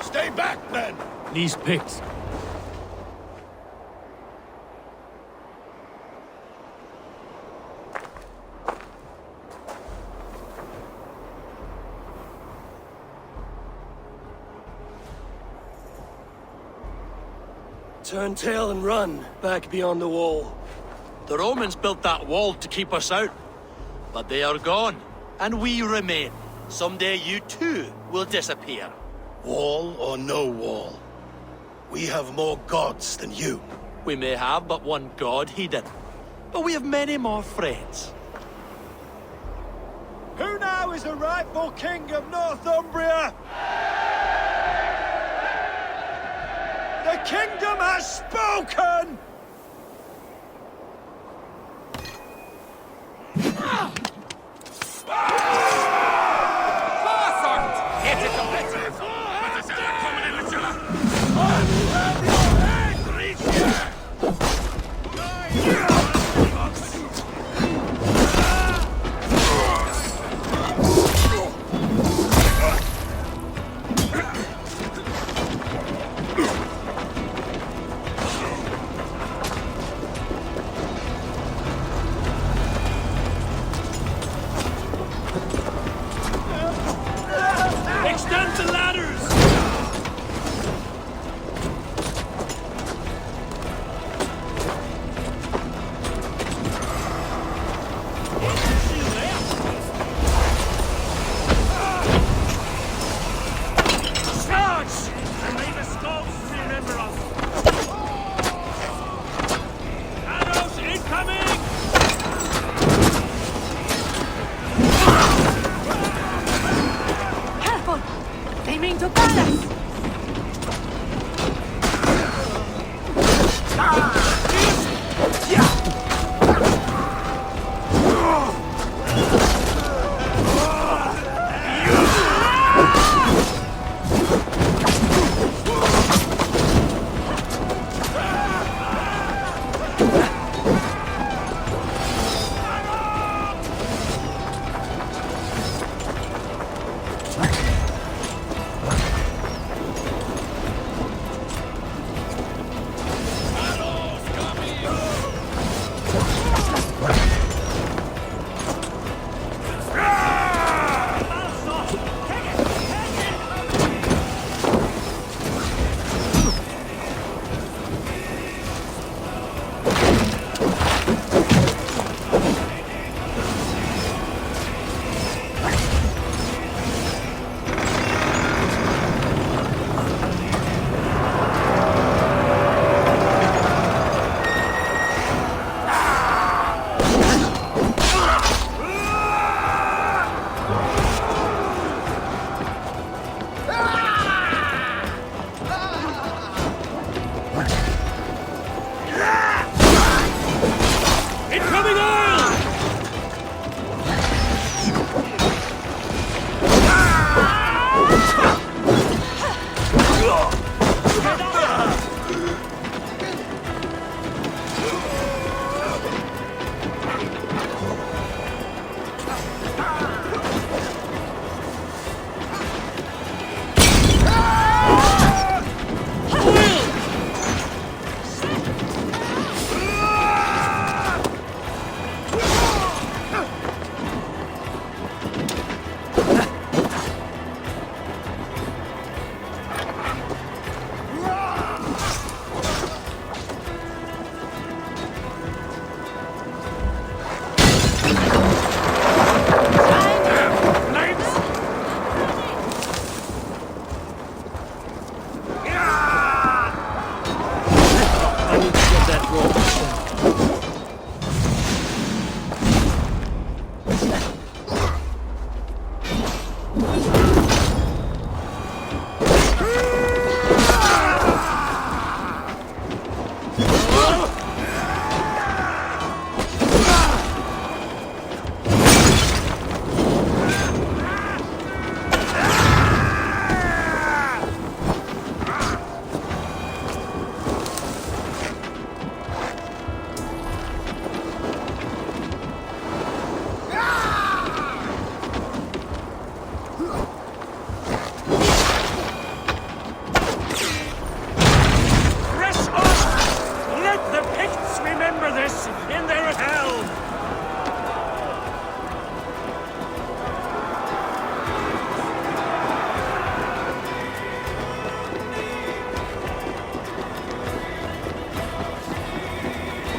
Stay back, men! These pigs. Turn tail and run, back beyond the wall. The Romans built that wall to keep us out. But they are gone, and we remain. Someday you too will disappear. Wall or no wall, we have more gods than you. We may have but one god, Hedon. But we have many more friends. Who now is the rightful king of Northumbria? The kingdom has spoken!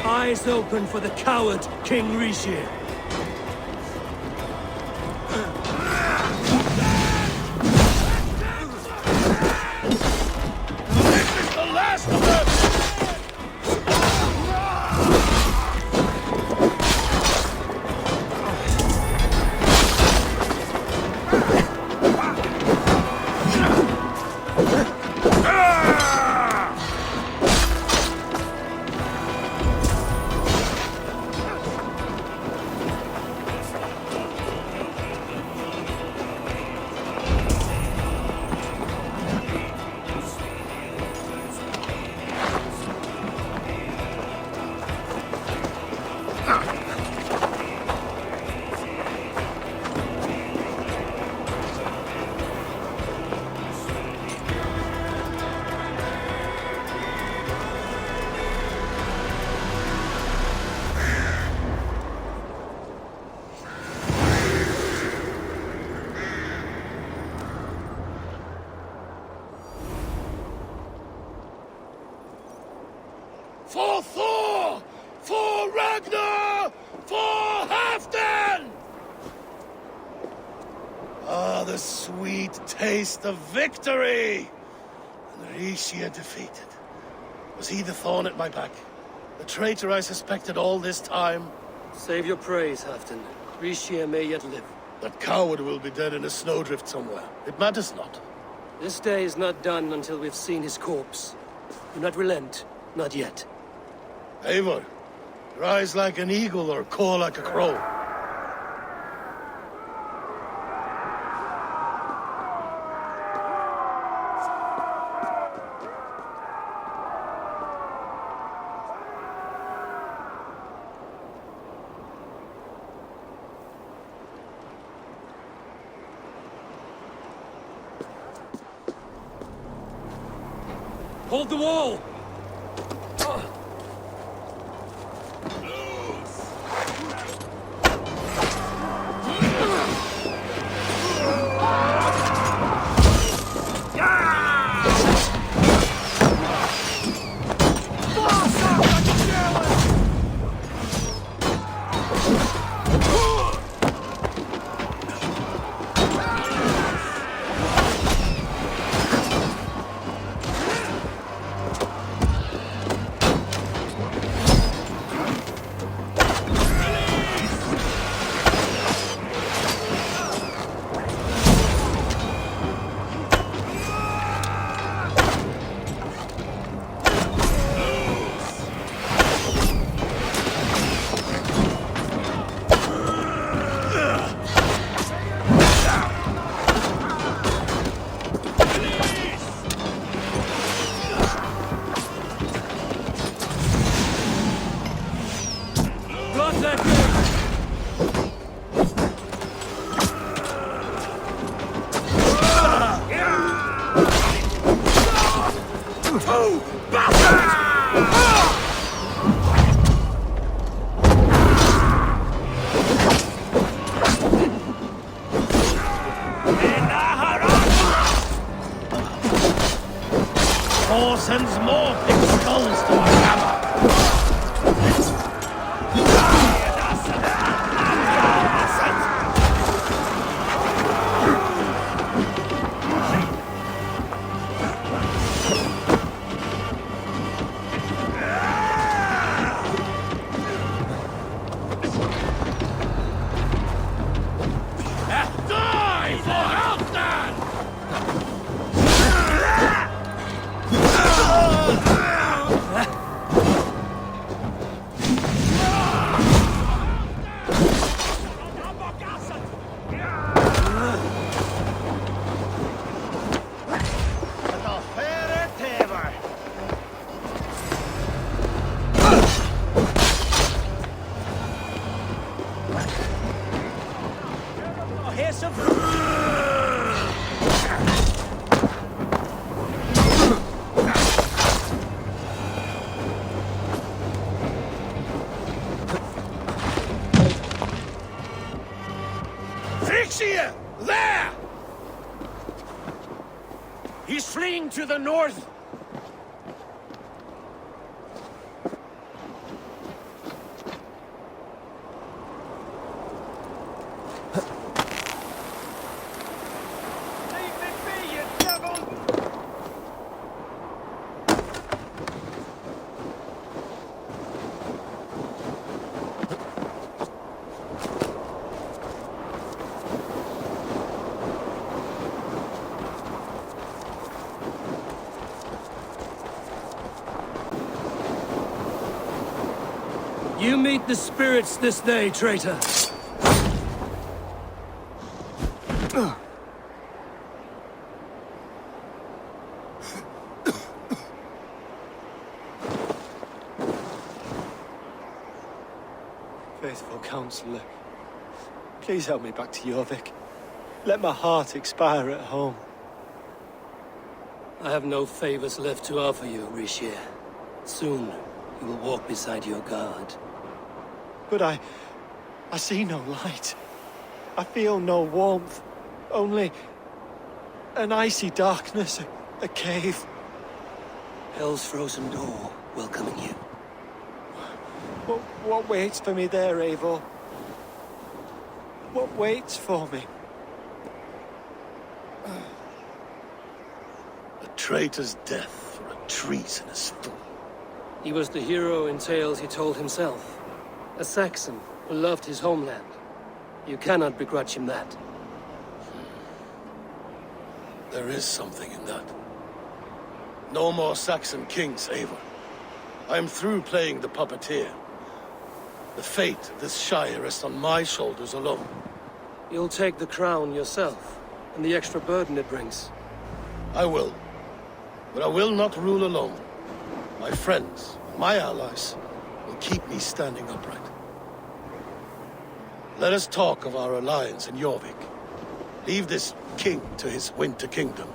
Eyes open for the coward, King Rishi. For Thor! For Ragnar! For Halfdan! Ah, the sweet taste of victory! And Rishia defeated. Was he the thorn at my back? The traitor I suspected all this time? Save your praise, Halfdan. Rishia may yet live. That coward will be dead in a snowdrift somewhere. It matters not. This day is not done until we've seen his corpse. Do not relent. Not yet. Eivor, rise like an eagle or caw like a crow. Hold the wall! Sends more big skulls to our hammer. Die for Halfdan! There! He's fleeing to the north. Leave me be, you devil! You meet the spirits this day, traitor. Faithful counselor, please help me back to Jorvik. Let my heart expire at home. I have no favors left to offer you, Rishir. Soon, you will walk beside your guard. But I see no light. I feel no warmth. Only an icy darkness, a cave. Hell's frozen door welcoming you. What waits for me there, Eivor? What waits for me? A traitor's death for a treasonous fool. He was the hero in tales he told himself. A Saxon who loved his homeland. You cannot begrudge him that. There is something in that. No more Saxon kings, Eivor. I am through playing the puppeteer. The fate of this Shire rests on my shoulders alone. You'll take the crown yourself, and the extra burden it brings. I will. But I will not rule alone. My friends, my allies, will keep me standing upright. Let us talk of our alliance in Jorvik. Leave this king to his winter kingdom.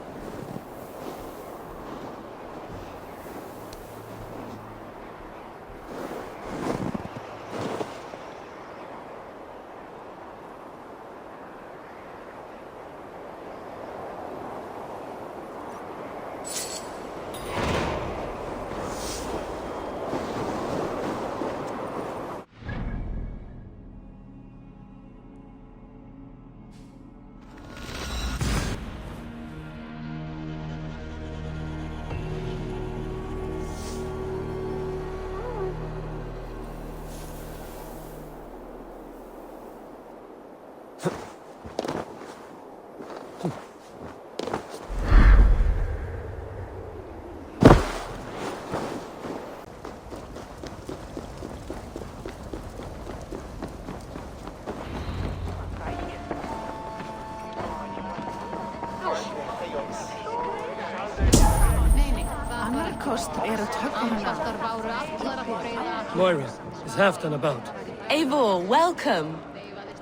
Moira, is Halfdan about? Eivor, welcome.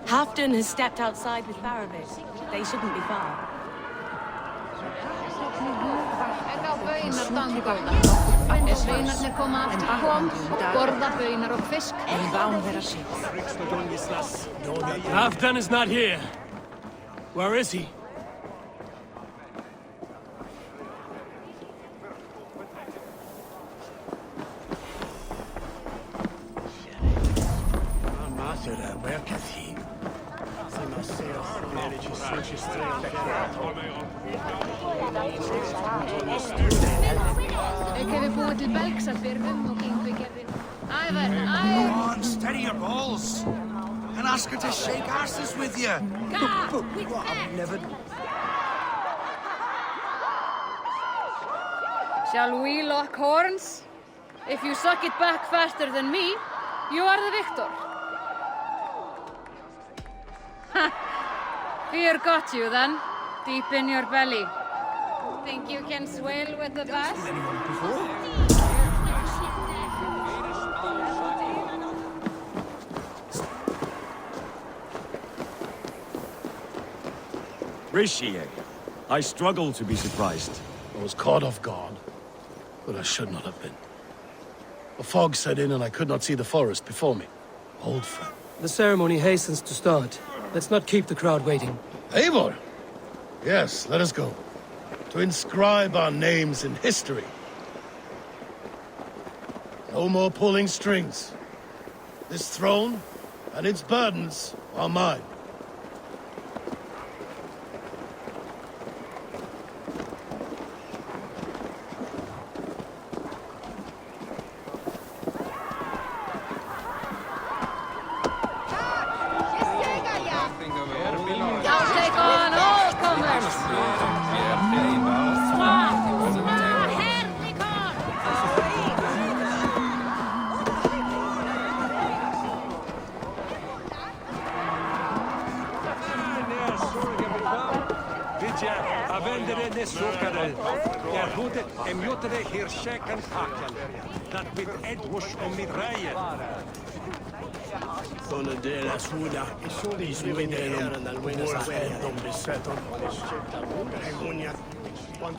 Halfdan has stepped outside with Faravit. They shouldn't be far. Halfdan is not here. Where is he? Come on, steady your balls. And ask her to shake asses with you. I've never... Shall we lock horns? If you suck it back faster than me, you are the victor. Ha! Fear got you then, deep in your belly. Think you can swale with the best? Rishi, I struggle to be surprised. I was caught off guard, but I should not have been. A fog set in and I could not see the forest before me. Old friend. The ceremony hastens to start. Let's not keep the crowd waiting. Eivor! Yes, let us go. To inscribe our names in history. No more pulling strings. This throne and its burdens are mine.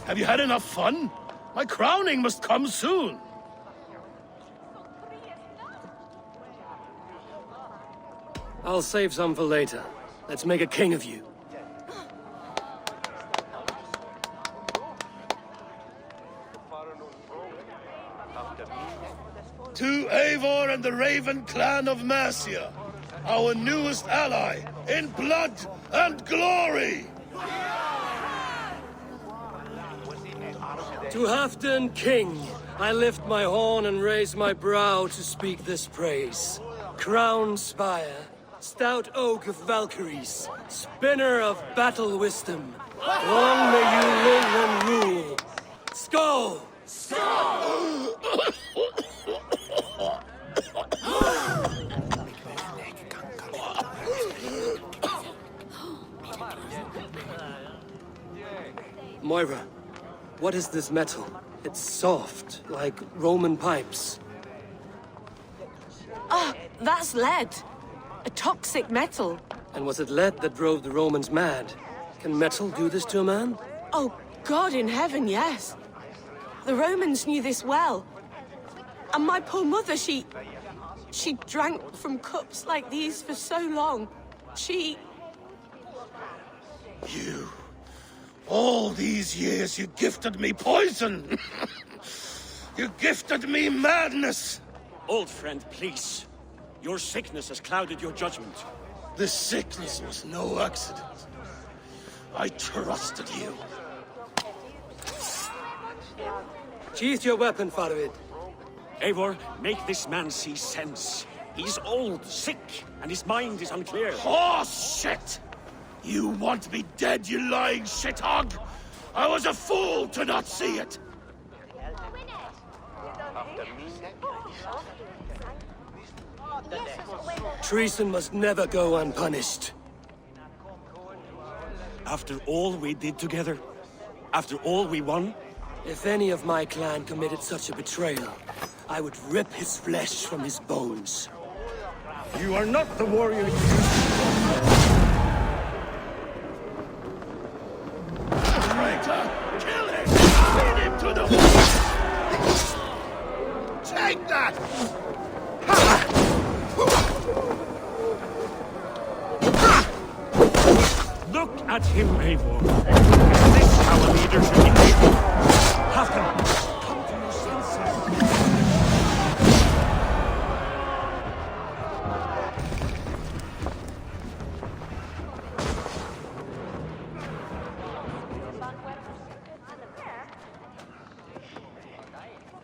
Have you had enough fun? My crowning must come soon. I'll save some for later. Let's make a king of you. To Eivor and the Raven clan of Mercia, our newest ally in blood and glory! To Halfdan, king, I lift my horn and raise my brow to speak this praise. Crown spire, stout oak of Valkyries, spinner of battle wisdom. Long may you live and rule. Skull! Skull! Moira, what is this metal? It's soft, like Roman pipes. Ah, that's lead. A toxic metal. And was it lead that drove the Romans mad? Can metal do this to a man? Oh, God in heaven, yes. The Romans knew this well. And my poor mother, she drank from cups like these for so long. You... All these years you gifted me poison! You gifted me madness! Old friend, please. Your sickness has clouded your judgment. This sickness was no accident. I trusted you. Sheath your weapon, Faravid. Eivor, make this man see sense. He's old, sick, and his mind is unclear. Horse shit! You want me dead, you lying shithog? I was a fool to not see it! Treason must never go unpunished. After all we did together? After all we won? If any of my clan committed such a betrayal, I would rip his flesh from his bones. You are not the warrior you used to be. Traitor! Kill him! Feed him to the wolves! Take that! Look at him, Eivor. Is this how a leader should behave? Halfdan, come to your senses.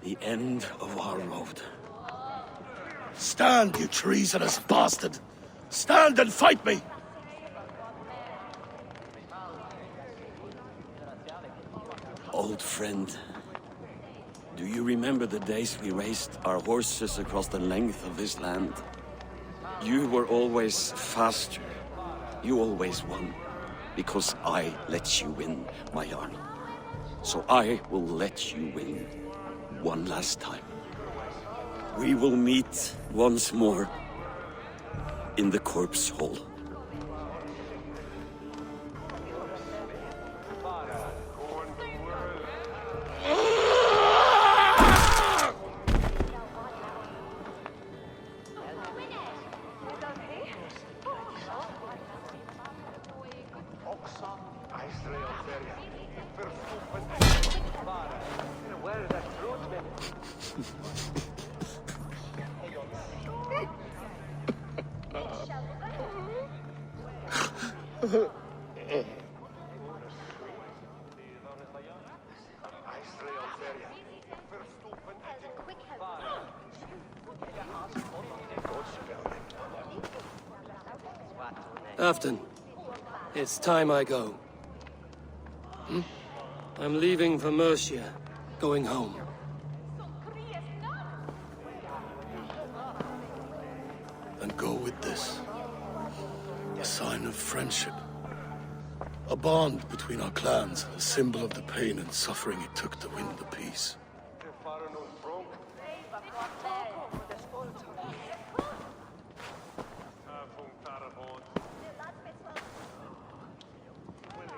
The end of our road. Stand, you treasonous bastard! Stand and fight me! Old friend, do you remember the days we raced our horses across the length of this land? You were always faster. You always won. Because I let you win, my Jarl. So I will let you win one last time. We will meet once more in the corpse hole. Halfdan, it's time I go. I'm leaving for Mercia, going home. And go with this. A sign of friendship. A bond between our clans, a symbol of the pain and suffering it took to win the peace.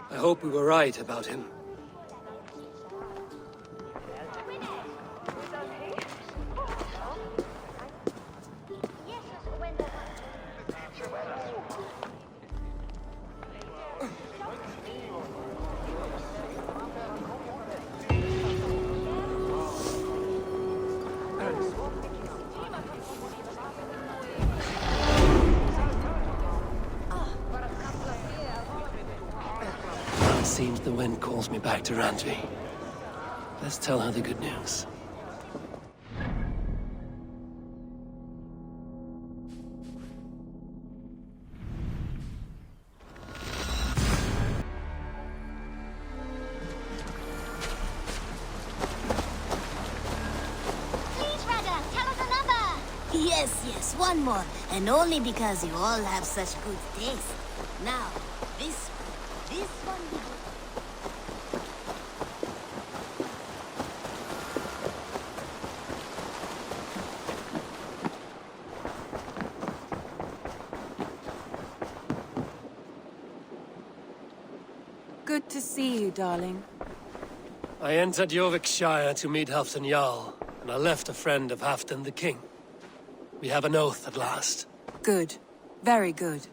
I hope we were right about him. Seems the wind calls me back to Randvi. Let's tell her the good news. Please, Rada, tell us another! Yes, one more. And only because you all have such good taste. Now, this one... Good to see you, darling. I entered Jorvikshire to meet Halfdan Jarl, and I left a friend of Halfdan the King. We have an oath at last. Good. Very good.